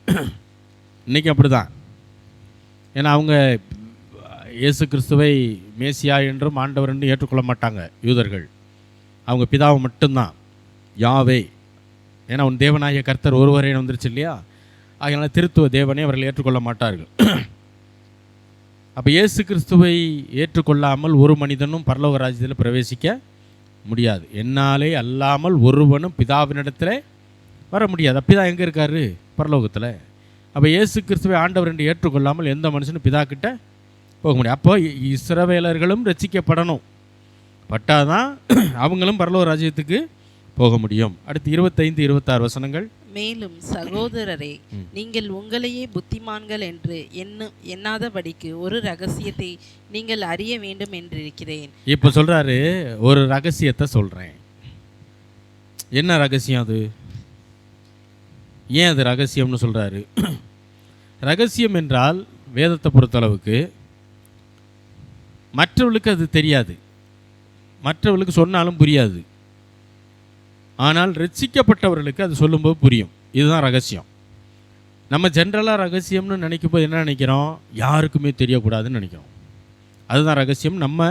இன்றைக்கி அப்படி தான். ஏன்னா அவங்க இயேசு கிறிஸ்துவை மேசியா என்றும் ஆண்டவர் என்றும் ஏற்றுக்கொள்ள மாட்டாங்க யூதர்கள். அவங்க பிதாவை மட்டும்தான், யாவே. ஏன்னா உன் தேவனாகிய கர்த்தர் ஒருவரே வந்துருச்சு இல்லையா? அதனால திருத்துவ தேவனை அவர்கள் ஏற்றுக்கொள்ள மாட்டார்கள். அப்போ இயேசு கிறிஸ்துவை ஏற்றுக்கொள்ளாமல் ஒரு மனிதனும் பரலோக ராஜ்யத்தில் பிரவேசிக்க முடியாது. என்னாலே அல்லாமல் ஒருவனும் பிதாவினிடத்தில் வர முடியாது. பிதா எங்கே இருக்காரு? பரலோகத்தில். அப்போ இயேசு கிறிஸ்துவை ஆண்டவர் என்று ஏற்றுக்கொள்ளாமல் எந்த மனுஷனும் பிதா கிட்ட போக முடியாது. அப்போ இஸ்ரவேலர்களும் ரட்சிக்கப்படணும், பட்டாதான் அவங்களும் பரலோக ராஜ்யத்துக்கு போக முடியும். அடுத்து 25-26 வசனங்கள். மேலும் சகோதரரே, நீங்கள் உங்களையே புத்திமான்கள் என்று எண்ணாதபடிக்கு ஒரு ரகசியத்தை நீங்கள் அறிய வேண்டும் என்றிருக்கிறேன். இப்போ சொல்றாரு, ஒரு ரகசியத்தை சொல்றேன். என்ன ரகசியம் அது? ஏன் அது ரகசியம்னு சொல்றாரு? ரகசியம் என்றால் வேதத்தை பொறுத்தளவுக்கு மற்றவர்களுக்கு அது தெரியாது, மற்றவர்களுக்கு சொன்னாலும் புரியாது. ஆனால் ரட்சிக்கப்பட்டவர்களுக்கு அது சொல்லும்போது புரியும். இதுதான் ரகசியம். நம்ம ஜென்ரலாக ரகசியம்னு நினைக்கும்போது என்ன நினைக்கிறோம்? யாருக்குமே தெரியக்கூடாதுன்னு நினைக்கிறோம். அதுதான் ரகசியம் நம்ம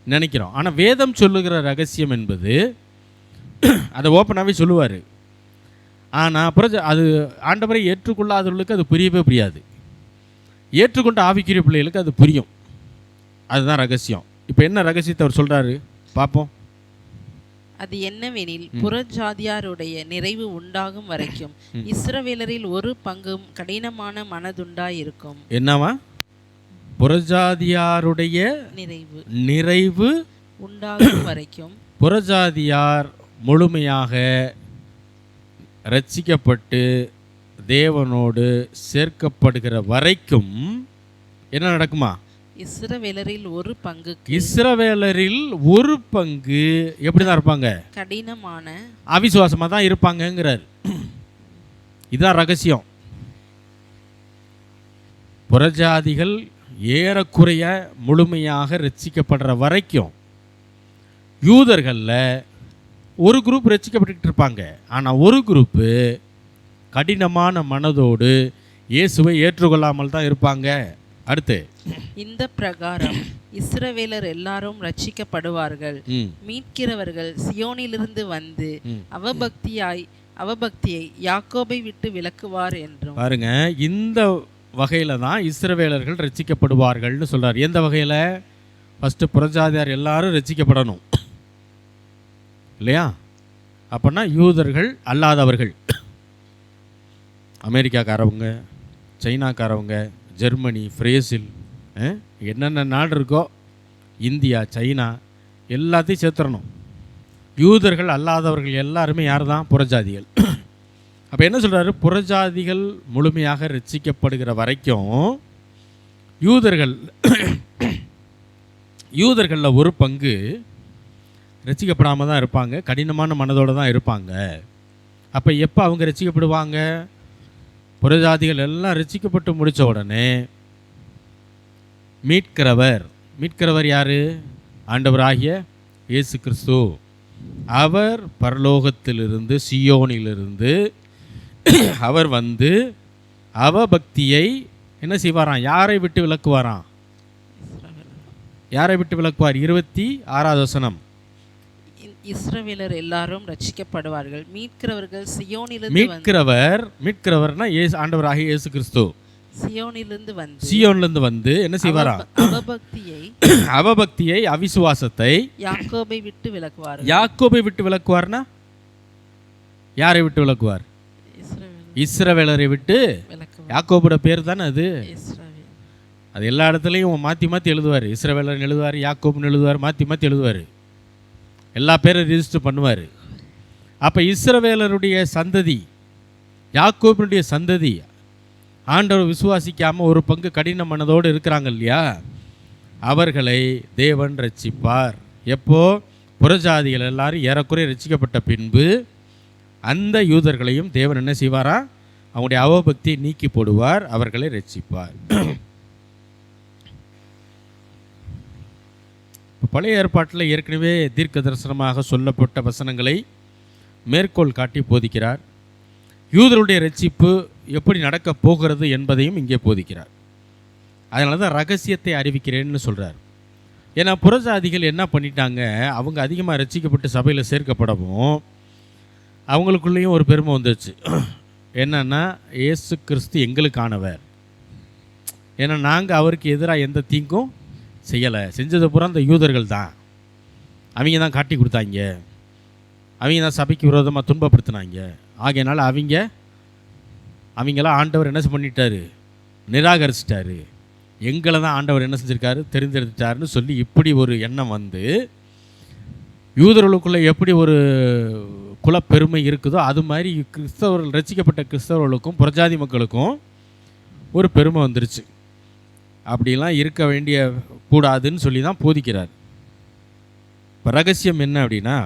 நினைக்கிறோம். ஆனால் வேதம் சொல்லுகிற ரகசியம் என்பது அதை ஓப்பனாகவே சொல்லுவார். ஆனால் அப்புறம் அது ஆண்டவரை ஏற்றுக்கொள்ளாதவர்களுக்கு அது புரியவே புரியாது. ஏற்றுக்கொண்ட ஆவிக்குரிய பிள்ளைகளுக்கு அது புரியும். அதுதான் ரகசியம். இப்போ என்ன ரகசியத்தை அவர் சொல்கிறாரு பார்ப்போம். அது என்னவெனில், புறஜாதியாருடைய நிறைவு உண்டாகும் வரைக்கும் இஸ்ரவேலரில் ஒரு பங்கும் கடினமான மனதுண்டாயிருக்கும். என்னவா? புறஜாதியாருடைய நிறைவு உண்டாகும் வரைக்கும், புறஜாதியார் முழுமையாக ரட்சிக்கப்பட்டு தேவனோடு சேர்க்கப்படுகிற வரைக்கும் என்ன நடக்குமா? இஸ்ரவேலரில் ஒரு பங்கு எப்படிதான் இருப்பாங்க? கடினமான அவிசுவாசமாக தான் இருப்பாங்கங்கிறார். இதுதான் ரகசியம். புறஜாதிகள் ஏறக்குறைய முழுமையாக ரட்சிக்கப்படுற வரைக்கும் யூதர்களில் ஒரு குரூப் ரட்சிக்கப்பட்டு இருப்பாங்க. ஆனால் ஒரு குரூப்பு கடினமான மனதோடு இயேசுவை ஏற்றுக்கொள்ளாமல் தான் இருப்பாங்க. அடுத்து இந்த பிரகாரம் இஸ்ரவேலர் எல்லாரும் ரட்சிக்கப்படுவார்கள். மீட்கிறவர்கள் சியோனிலிருந்து வந்து அவபக்தியை யாக்கோபை விட்டு விலக்குவார் என்றும். பாருங்க, இந்த வகையில தான் இஸ்ரவேலர்கள் ரட்சிக்கப்படுவார்கள்னு சொல்றார். எந்த வகையில்? ஃபஸ்ட்டு புறஜாதியார் எல்லாரும் ரட்சிக்கப்படணும் இல்லையா? அப்படின்னா யூதர்கள் அல்லாதவர்கள், அமெரிக்காக்காரவங்க, சைனாக்காரவங்க, ஜெர்மனி, பிரேசில், என்னென்ன நாடு இருக்கோ, இந்தியா, சைனா, எல்லாத்தையும் சேர்த்துடணும். யூதர்கள் அல்லாதவர்கள் எல்லாருமே யார் தான்? புறஜாதிகள். அப்போ என்ன சொல்கிறாரு? புறஜாதிகள் முழுமையாக ரட்சிக்கப்படுகிற வரைக்கும் யூதர்களில் ஒரு பங்கு ரட்சிக்கப்படாமல் தான் இருப்பாங்க, கடினமான மனதோடு தான் இருப்பாங்க. அப்போ எப்போ அவங்க ரட்சிக்கப்படுவாங்க? புறஜாதிகள் எல்லாம் ரட்சிக்கப்பட்டு முடித்த உடனே மீட்கிறவர் யார்? ஆண்டவராகிய இயேசு கிறிஸ்து. அவர் பரலோகத்திலிருந்து, சியோனிலிருந்து அவர் வந்து அவபக்தியை என்ன செய்வாராம்? யாரை விட்டு விலக்குவாராம்? யாரை விட்டு விலக்குவார்? 26வது வசனம். இஸ்ரவேலர் எல்லாரும் ரட்சிக்கப்படுவார்கள். மீட்கிறவர்கள் சியோனிலிருந்து மீட்கிறவர்னா ஆண்டவராகிய இயேசு கிறிஸ்து சியோனிலிருந்து வந்து என்ன செய்வாராம்? அவபக்தியை, அவிசுவாசத்தை யாக்கோபை விட்டு விலக்குவார். யாக்கோபை விட்டு விலக்குவார்னா யாரை விட்டு விலக்குவார்? இஸ்ரவேலரை விட்டு. யாக்கோபோட பேர் தானே அது. அது எல்லா இடத்துலையும் மாற்றி மாற்றி எழுதுவார். இஸ்ரவேலர்னு எழுதுவார், யாக்கோப்னு எழுதுவார், மாற்றி எழுதுவார். எல்லா பேரும் ரிஜிஸ்டர் பண்ணுவார். அப்போ இஸ்ரவேலருடைய சந்ததி, யாக்கோபினுடைய சந்ததி, ஆண்டவர் விசுவாசிக்காமல் ஒரு பங்கு கடின மனதோடு இருக்கிறாங்க இல்லையா? அவர்களை தேவன் ரட்சிப்பார். எப்போ? புறஜாதிகள் எல்லாரும் ஏறக்குறைய ரட்சிக்கப்பட்ட பின்பு அந்த யூதர்களையும் தேவன் என்ன செய்வாரா? அவங்களுடைய அவபக்தியை நீக்கி போடுவார், அவர்களை ரட்சிப்பார். பழைய ஏற்பாட்டில் ஏற்கனவே தீர்க்க தரிசனமாக சொல்லப்பட்ட வசனங்களை மேற்கோள் காட்டி போதிக்கிறார். யூதருடைய ரட்சிப்பு எப்படி நடக்கப் போகிறது என்பதையும் இங்கே போதிக்கிறார். அதனால தான் ரகசியத்தை அறிவிக்கிறேன்னு சொல்கிறார். ஏன்னா புறஜாதிகள் என்ன பண்ணிட்டாங்க? அவங்க அதிகமாக ரட்சிக்கப்பட்டு சபையில் சேர்க்கப்படவும் அவங்களுக்குள்ளேயும் ஒரு பெருமை வந்துச்சு. என்னன்னா, இயேசு கிறிஸ்து எங்களுக்கானவர். ஏன்னா நாங்கள் அவருக்கு எதிராக எந்த தீங்கும் செய்யலை. செஞ்சது பூரா அந்த யூதர்கள் தான். அவங்க தான் காட்டி கொடுத்தாங்க, அவங்க தான் சபைக்கு விரோதமாக துன்பப்படுத்தினாங்க. ஆகையினால அவங்களாம் ஆண்டவர் என்ன பண்ணிட்டாரு? நிராகரிச்சிட்டாரு. எங்களை தான் ஆண்டவர் என்ன செஞ்சுருக்காரு? தெரிந்தெடுத்துட்டாருன்னு சொல்லி இப்படி ஒரு எண்ணம் வந்து யூதர்களுக்குள்ளே எப்படி ஒரு குலப்பெருமை இருக்குதோ அது மாதிரி கிறிஸ்தவர்கள், ரட்சிக்கப்பட்ட கிறிஸ்தவர்களுக்கும் புறஜாதி மக்களுக்கும் ஒரு பெருமை வந்துருச்சு. அப்படிலாம் இருக்க வேண்டிய கூடாதுன்னு சொல்லி தான் போதிக்கிறார். இப்போ ரகசியம் என்ன அப்படின்னா,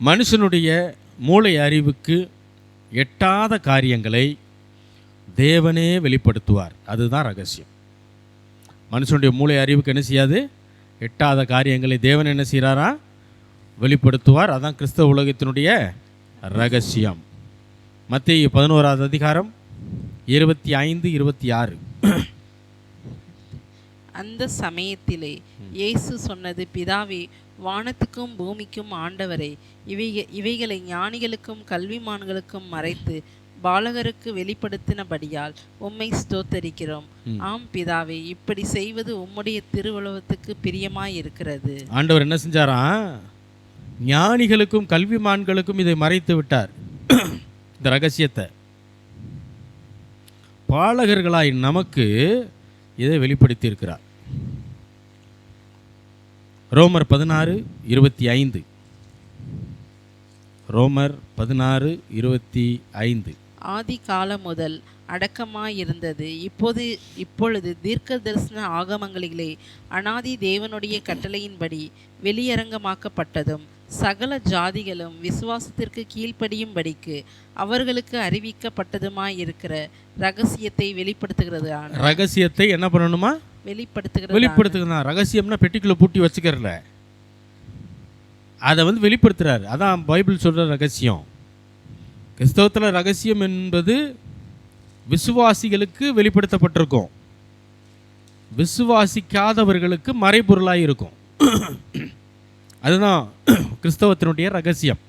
மனுஷனுடைய மூளை அறிவுக்கு எட்டாத காரியங்களை தேவனே வெளிப்படுத்துவார். அதுதான் ரகசியம். மனுஷனுடைய மூளை அறிவுக்கு என்ன செய்யாது? எட்டாத காரியங்களை தேவன் என்ன செய்கிறாரா? வெளிப்படுத்துவார். அதான் கிறிஸ்தவ உலகத்தினுடைய ரகசியம். மத்தேயு 11வது அதிகாரம் 25, 26. அந்த சமயத்திலே இயேசு சொன்னது, பிதாவே, வானத்துக்கும் பூமிக்கும் ஆண்டவரே, இவைகளை ஞானிகளுக்கும் கல்விமான்களுக்கும் மறைத்து பாலகருக்கு வெளிப்படுத்தினபடியால் உம்மை ஸ்தோத்தரிக்கிறோம். ஆம் பிதாவே, இப்படி செய்வது உம்முடைய திருவுலகத்துக்கு பிரியமாய் இருக்கிறது. ஆண்டவர் என்ன செஞ்சாராம்? ஞானிகளுக்கும் கல்விமான்களுக்கும் இதை மறைத்து விட்டார். இந்த ரகசியத்தை பாலகர்களாய் நமக்கு இதை வெளிப்படுத்தி இருக்கிறார். ரோமர் 16:25. ரோமர் 16:25. ஆதி காலம் முதல் அடக்கமாயிருந்தது, இப்பொழுது தீர்க்க தரிசன ஆகமங்களிலே அனாதி தேவனுடைய கட்டளையின்படி வெளியரங்கமாக்கப்பட்டதும் சகல ஜாதிகளும் விசுவாசத்திற்கு கீழ்ப்படியும்படிக்கு அவர்களுக்கு அறிவிக்கப்பட்டதுமாயிருக்கிற ரகசியத்தை வெளிப்படுத்துகிறது. ரகசியத்தை என்ன பண்ணணுமா? வெளிப்படுத்துகிறதா. ரகசியம்னா பெட்டிக்குள்ள பூட்டி வச்சுக்கிறல, அதை வெளிப்படுத்துறாரு. அதான் பைபிள் சொல்ற ரகசியம். கிறிஸ்தவத்தில் ரகசியம் என்பது விசுவாசிகளுக்கு வெளிப்படுத்தப்பட்டிருக்கும், விசுவாசிக்காதவர்களுக்கு மறைபொருளாய் இருக்கும். அதுதான் கிறிஸ்தவத்தினுடைய ரகசியம்.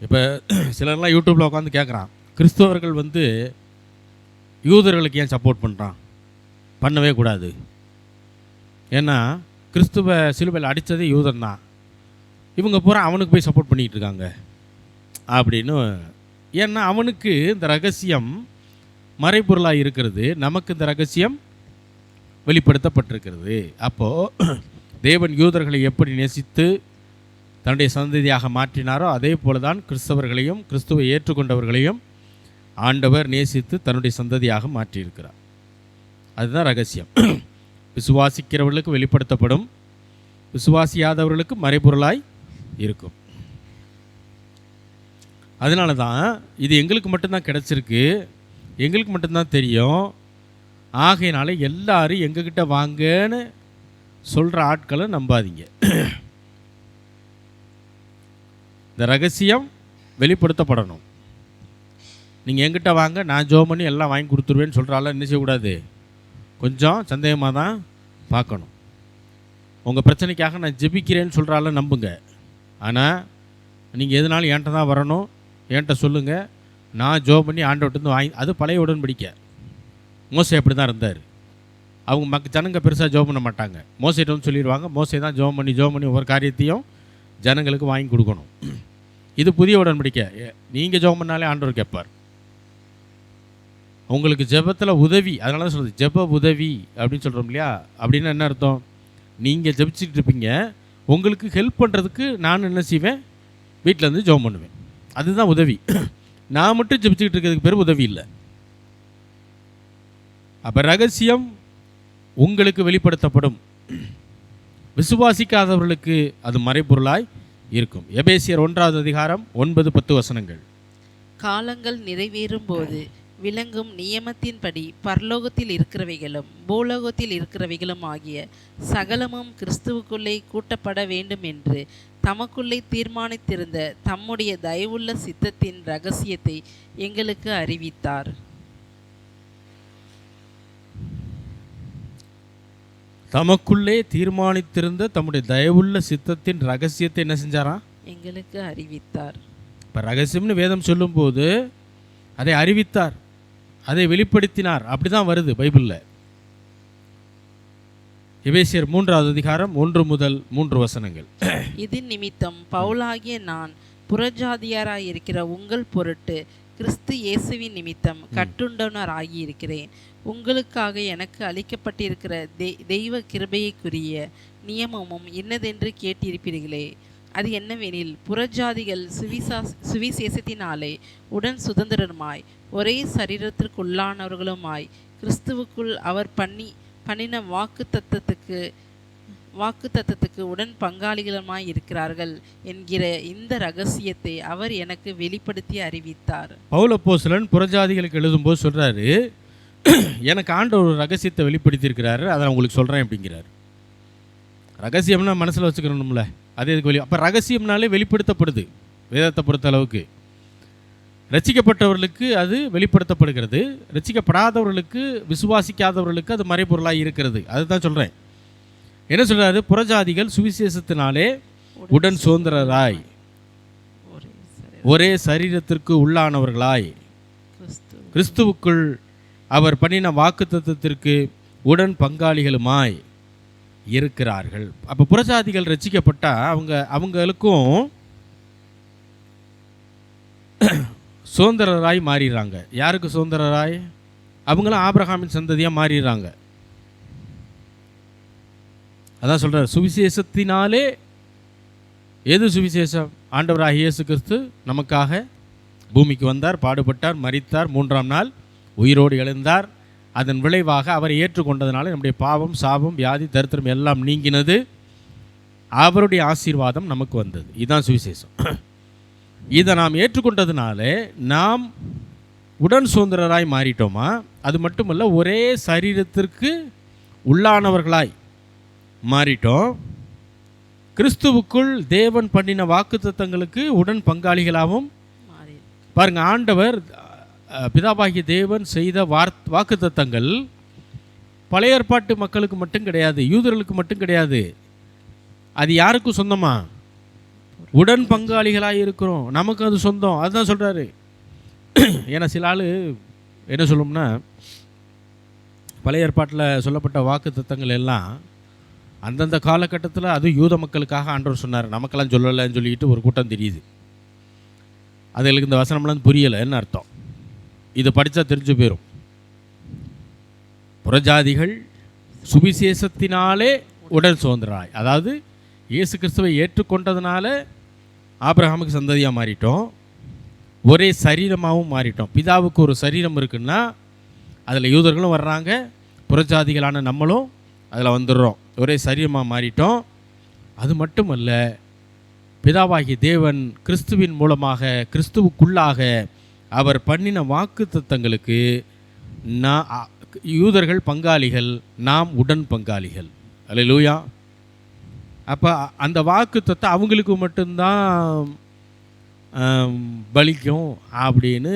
இப்போ சிலர்லாம் யூடியூப்பில் உட்காந்து கேட்குறான், கிறிஸ்தவர்கள் வந்து யூதர்களுக்கு ஏன் சப்போர்ட் பண்ணுறான்? பண்ணவே கூடாது. ஏன்னா கிறிஸ்துவ சிலுவையில் அடித்ததே யூதன் தான், இவங்க பூரா அவனுக்கு போய் சப்போர்ட் பண்ணிக்கிட்டு இருக்காங்க அப்படின்னு. ஏன்னா அவனுக்கு இந்த ரகசியம் மறைபொருளாக இருக்கிறது, நமக்கு இந்த ரகசியம் வெளிப்படுத்தப்பட்டிருக்கிறது. அப்போது தேவன் யூதர்களை எப்படி நேசித்து தன்னுடைய சந்ததியாக மாற்றினாரோ அதே போல தான் கிறிஸ்தவர்களையும் கிறிஸ்துவை ஏற்றுக்கொண்டவர்களையும் ஆண்டவர் நேசித்து தன்னுடைய சந்ததியாக மாற்றியிருக்கிறார். அதுதான் ரகசியம். விசுவாசிக்கிறவர்களுக்கு வெளிப்படுத்தப்படும், விசுவாசியாதவர்களுக்கு மறைபொருளாய் இருக்கும். அதனால தான் இது எங்களுக்கு மட்டும்தான் கிடச்சிருக்கு, எங்களுக்கு மட்டும்தான் தெரியும். ஆகையினால எல்லாரும் எங்ககிட்ட வாங்கன்னு சொல்கிற ஆட்களை நம்பாதீங்க. இந்த ரகசியம் வெளிப்படுத்தப்படணும். நீங்கள் எங்கிட்ட வாங்க, நான் ஜெபம் பண்ணி எல்லாம் வாங்கி கொடுத்துருவேன்னு சொல்கிறால என்ன செய்யக்கூடாது, கொஞ்சம் சந்தேகமாக தான் பார்க்கணும். உங்கள் பிரச்சனைக்காக நான் ஜெபிக்கிறேன்னு சொல்கிறால நம்புங்க. ஆனால் நீங்கள் எதுனாலும் என்கிட்ட தான் வரணும், என்கிட்ட சொல்லுங்கள், நான் ஜெபம் பண்ணி ஆண்டவர்கிட்ட வாங்கி. அது பழைய உடன்படிக்கை. மோசே அப்படி தான் இருந்தார். அவங்க ஜனங்க பெருசாக ஜெபம் பண்ண மாட்டாங்க, மோசைகிட்ட வந்து சொல்லிடுவாங்க. மோசே தான் ஜெபம் பண்ணி ஒவ்வொரு காரியத்தையும் ஜனங்களுக்கு வாங்கி கொடுக்கணும். இது புதிய உடன்படிக்கை. நீங்கள் ஜெபம் பண்ணாலே ஆண்டவர் கேட்பார். உங்களுக்கு ஜெபத்தில் உதவி, அதனால தான் சொல்கிறது ஜெப உதவி அப்படின்னு சொல்கிறோம் இல்லையா? அப்படின்னா என்ன அர்த்தம்? நீங்கள் ஜெபிச்சுட்டு இருப்பீங்க, உங்களுக்கு ஹெல்ப் பண்ணுறதுக்கு நான் என்ன செய்வேன், வீட்டிலேருந்து ஜெபம் பண்ணுவேன். அதுதான் உதவி. நான் மட்டும் ஜெபிச்சுக்கிட்டு இருக்கிறதுக்கு பேர் உதவி இல்லை. அப்போ ரகசியம் உங்களுக்கு வெளிப்படுத்தப்படும், விசுவாசிக்காதவர்களுக்கு அது மறைபொருளாய் இருக்கும். எபேசியர் 1 அதிகாரம் 9-10 வசனங்கள். காலங்கள் நிறைவேறும் போது விளங்கும் நியமத்தின்படி பரலோகத்தில் இருக்கிறவைகளும் பூலோகத்தில் இருக்கிறவைகளும் ஆகிய சகலமும் கிறிஸ்துவுக்குள்ளே கூட்டப்பட வேண்டும் என்று தமக்குள்ளே தீர்மானித்திருந்த தம்முடைய தயவுள்ள சித்தத்தின் இரகசியத்தை எங்களுக்கு அறிவித்தார். தமக்குள்ளே தீர்மானித்திருந்த தம்முடைய தயவுள்ள சித்தத்தின் ரகசியத்தை என்ன செஞ்சாராம்? எங்களுக்கு அறிவித்தார். இப்போ ரகசியம்னு வேதம் சொல்லும்போது அதை அறிவித்தார், அதை வெளிப்படுத்தினார். அப்படி தான் வருது பைபிளில். எபேசியர் 3 அதிகாரம் 1-3 வசனங்கள். இது நிமித்தம் பவுலாகிய நான் புறஜாதியாராயிருக்கிற உங்கள் பொருட்டு கிறிஸ்து இயேசுவின் நிமித்தம் கட்டுண்டவனாராகியிருக்கிறேன். உங்களுக்காக எனக்கு அளிக்கப்பட்டிருக்கிற தெய்வ கிருபையைக்குரிய நியமமும் இன்னதென்று கேட்டிருப்பீர்களே. அது என்னவெனில், புறஜாதிகள் சுவிசேஷத்தினாலே உடன் சுதந்திரமாய் ஒரே சரீரத்திற்குள்ளானவர்களுமாய் கிறிஸ்துவுக்குள் அவர் பண்ணின வாக்குத்தத்தத்துக்கு உடன் பங்காளிகளுமாய் இருக்கிறார்கள் என்கிற இந்த ரகசியத்தை அவர் எனக்கு வெளிப்படுத்தி அறிவித்தார். பவுல் அப்போஸ்தலன் புறஜாதிகளுக்கு எழுதும்போது சொல்கிறாரு, எனக்கு ஆண்டவர் ஒரு ரகசியத்தை வெளிப்படுத்தியிருக்கிறாரு, அதை நான் உங்களுக்கு சொல்கிறேன் அப்படிங்கிறார். ரகசியம்னா மனசில் வச்சுக்கணும்ல, அதே இதுக்கு அப்போ ரகசியம்னாலே வெளிப்படுத்தப்படுது. வேதத்தை பொறுத்த அளவுக்கு ரட்சிக்கப்பட்டவர்களுக்கு அது வெளிப்படுத்தப்படுகிறது, ரட்சிக்கப்படாதவர்களுக்கு விசுவாசிக்காதவர்களுக்கு அது மறைபொருளாக இருக்கிறது. அதுதான் சொல்கிறேன். என்ன சொல்கிறாரு? புறஜாதிகள் சுவிசேஷத்தினாலே உடன் சுதந்திரராய் ஒரே சரீரத்திற்கு உள்ளானவர்களாய் கிறிஸ்துவுக்குள் அவர் பண்ணின வாக்குத்தத்தத்திற்கு உடன் பங்காளிகளுமாய் இருக்கிறார்கள். அப்போ புறஜாதிகள் ரட்சிக்கப்பட்டால் அவங்களுக்கும் சுதந்திரராய் மாறிடுறாங்க. யாருக்கு சுதந்திரராய்? அவங்களும் ஆபிரகாமின் சந்ததியாக மாறிடுறாங்க. அதான் சொல்கிறார், சுவிசேஷத்தினாலே. எது சுவிசேஷம்? ஆண்டவராகிய இயேசு கிறிஸ்து நமக்காக பூமிக்கு வந்தார், பாடுபட்டார், மரித்தார், 3ஆம் நாள் உயிரோடு எழுந்தார். அதன் விளைவாக அவரை ஏற்றுக்கொண்டதுனால நம்முடைய பாவம், சாபம், வியாதி, தரித்திரம் எல்லாம் நீங்கினது. அவருடைய ஆசீர்வாதம் நமக்கு வந்தது. இதுதான் சுவிசேஷம். இதை நாம் ஏற்றுக்கொண்டதுனால நாம் உடன் சுதந்திரராய் மாறிட்டோமா? அது மட்டுமல்ல, ஒரே சரீரத்திற்கு உள்ளானவர்களாய் மாறிட்டோம். கிறிஸ்துவுக்குள் தேவன் பண்ணின வாக்குத்தத்தங்களுக்கு உடன் பங்காளிகளாகவும். பாருங்க, ஆண்டவர் பிதாவாகிய தேவன் செய்த வாக்குத்தத்தங்கள் பழைய ஏற்பாட்டு மக்களுக்கு மட்டும் கிடையாது, யூதர்களுக்கு மட்டும் கிடையாது. அது யாருக்கும் சொந்தமா? உடன் பங்காளிகளாக இருக்கிறோம், நமக்கு அது சொந்தம். அதுதான் சொல்கிறாரு. ஏன்னா சில ஆள் என்ன சொல்லணும்னா, பழைய ஏற்பாட்டில் சொல்லப்பட்ட வாக்குத்தத்தங்கள் எல்லாம் அந்தந்த காலகட்டத்தில் அது யூத மக்களுக்காக ஆண்டவர் சொன்னார், நமக்கெல்லாம் சொல்லலைன்னு சொல்லிட்டு ஒரு கூட்டம் தெரியுது. அதுகளுக்கு இந்த வசனம்லாம் புரியலைன்னு அர்த்தம். இது படித்தா தெரிஞ்சு போயிடும். புறஜாதிகள் சுவிசேஷத்தினாலே உடன் சுதந்திராய், அதாவது இயேசு கிறிஸ்துவை ஏற்றுக்கொண்டதுனால ஆபிரகாமுக்கு சந்ததியாக மாறிட்டோம், ஒரே சரீரமாகவும் மாறிட்டோம். பிதாவுக்கு ஒரு சரீரம் இருக்குன்னா அதில் யூதர்களும் வர்றாங்க, புறஜாதிகளான நம்மளும் அதில் வந்துடுறோம், ஒரே சரீரமாக மாறிட்டோம். அது மட்டுமல்ல, பிதாவாகிய தேவன் கிறிஸ்துவின் மூலமாக கிறிஸ்துவுக்குள்ளாக அவர் பண்ணின வாக்குத்தத்தங்களுக்கு யூதர்கள் பங்காளிகள், நாம் உடன் பங்காளிகள். அல்லேலூயா. அப்போ அந்த வாக்குத்தத்தம் அவங்களுக்கு மட்டும்தான் பலிக்கும் அப்படின்னு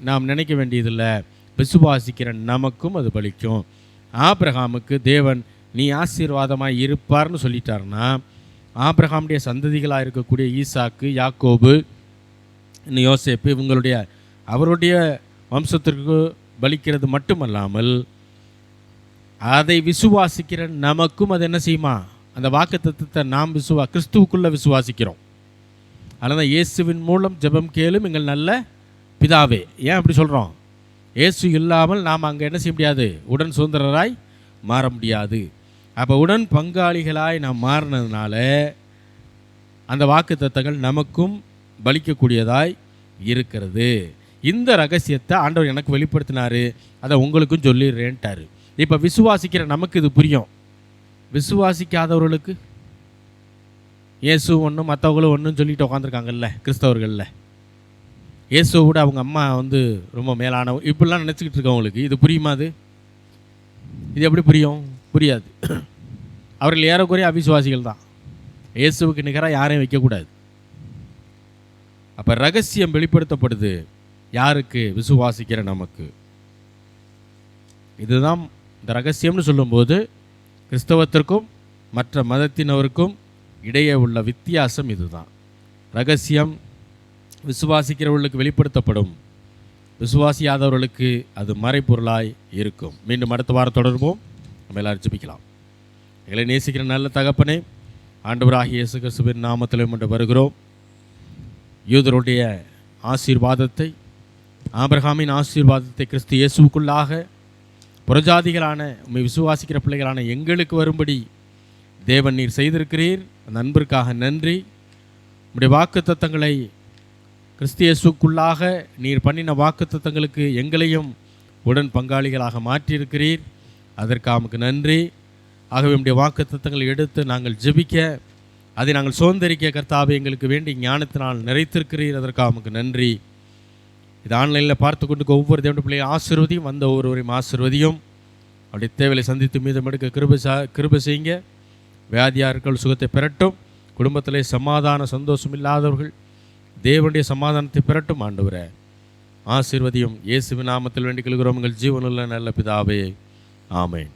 நாம் நினைக்க வேண்டியதில்லை. விசுவாசிக்கிற நமக்கும் அது பலிக்கும். ஆபிரகாமுக்கு தேவன் நீ ஆசீர்வாதமாக இருப்பார்னு சொல்லிட்டாருன்னா, ஆபிரகாமுடைய சந்ததிகளாக இருக்கக்கூடிய ஈசாக்கு, யாக்கோபு, இன்னும் யோசேப்பு, இவங்களுடைய அவருடைய வம்சத்திற்கு பலிக்கிறது மட்டுமல்லாமல் அதை விசுவாசிக்கிற நமக்கும் அது என்ன செய்யுமா? அந்த வாக்குத்தத்தத்தை நாம் கிறிஸ்துவுக்குள்ளே விசுவாசிக்கிறோம். அதனால தான் இயேசுவின் மூலம் ஜெபம் கேளும் எங்கள் நல்ல பிதாவே. ஏன் அப்படி சொல்கிறோம்? இயேசு இல்லாமல் நாம் அங்கே என்ன செய்ய முடியாது? உடன் சுதந்திரராய் மாற முடியாது. அப்போ உடன் பங்காளிகளாய் நாம் மாறினதுனால அந்த வாக்குத்தத்தங்கள் நமக்கும் பலிக்கக்கூடியதாய் இருக்கிறது. இந்த ரகசியத்தை ஆண்டவர் எனக்கு வெளிப்படுத்தினார், அதை உங்களுக்கும் சொல்லிடுறேன்ட்டார். இப்போ விசுவாசிக்கிற நமக்கு இது புரியும். விசுவாசிக்காதவர்களுக்கு இயேசு ஒன்றும் மற்றவங்களும் ஒன்றும் சொல்லிட்டு உட்காந்துருக்காங்கல்ல கிறிஸ்தவர்களில், இயேசுவை விட அவங்க அம்மா ரொம்ப மேலான இப்படிலாம் நினச்சிக்கிட்டு இருக்கவங்களுக்கு இது புரியுமா? இது எப்படி புரியும்? புரியாது. அவர்கள் ஏறக்குறைய அவிசுவாசிகள் தான். இயேசுவுக்கு நிகராக யாரையும் வைக்கக்கூடாது. அப்போ ரகசியம் வெளிப்படுத்தப்படுது யாருக்கு? விசுவாசிக்கிற நமக்கு. இதுதான் இந்த ரகசியம்னு சொல்லும்போது கிறிஸ்தவத்திற்கும் மற்ற மதத்தினருக்கும் இடையே உள்ள வித்தியாசம் இதுதான். ரகசியம் விசுவாசிக்கிறவர்களுக்கு வெளிப்படுத்தப்படும், விசுவாசியாதவர்களுக்கு அது மறைப்பொருளாய் இருக்கும். மீண்டும் அடுத்த வாரம் தொடர்போம். நம்ம எல்லாரும் ஜெபிக்கலாம். எங்களை நேசிக்கிற நல்ல தகப்பனே, ஆண்டவராகிய இயேசு கிறிஸ்துவின் நாமத்தில் கொண்டு வருகிறோம். யூதருடைய ஆசீர்வாதத்தை, ஆபிரகாமின் ஆசீர்வாதத்தை கிறிஸ்து இயேசுவுக்குள்ளாக புறஜாதிகளான உம்மை விசுவாசிக்கிற பிள்ளைகளான எங்களுக்கு வரும்படி தேவன் நீர் செய்திருக்கிறீர். அந்த அன்பிற்காக நன்றி. உம்முடைய வாக்குத்தத்தங்களை கிறிஸ்து இயேசுக்குள்ளாக நீர் பண்ணின வாக்குத்தத்தங்களுக்கு எங்களையும் உடன் பங்காளிகளாக மாற்றியிருக்கிறீர். அதற்காக உமக்கு நன்றி. ஆகவே உம்முடைய வாக்குத்தத்தங்களை எடுத்து நாங்கள் ஜெபிக்க, அதை நாங்கள் சுதந்திரிக்க கர்த்தாவே எங்களுக்கு வேண்டி ஞானத்தினால் நிறைத்திருக்கிறீர். அதற்காக உமக்கு நன்றி. இது ஆன்லைனில் பார்த்து கொண்டு ஒவ்வொரு தேவனுடைய பிள்ளையை ஆசீர்வதியும், வந்த ஒவ்வொருவரையும் ஆசீர்வதியும். அவருடைய தேவையை சந்தித்து மீதம் எடுக்க கிருபை செய்யுங்க. வியாதியார்கள் சுகத்தை பெறட்டும். குடும்பத்திலே சமாதான சந்தோஷம் இல்லாதவர்கள் தேவனுடைய சமாதானத்தை பெறட்டும். ஆண்டவரே ஆசீர்வதியும். இயேசுவின் நாமத்தில் வேண்டிக் கொள்கிறோம் எங்கள் ஜீவனுள்ள நல்ல பிதாவே. ஆமென்.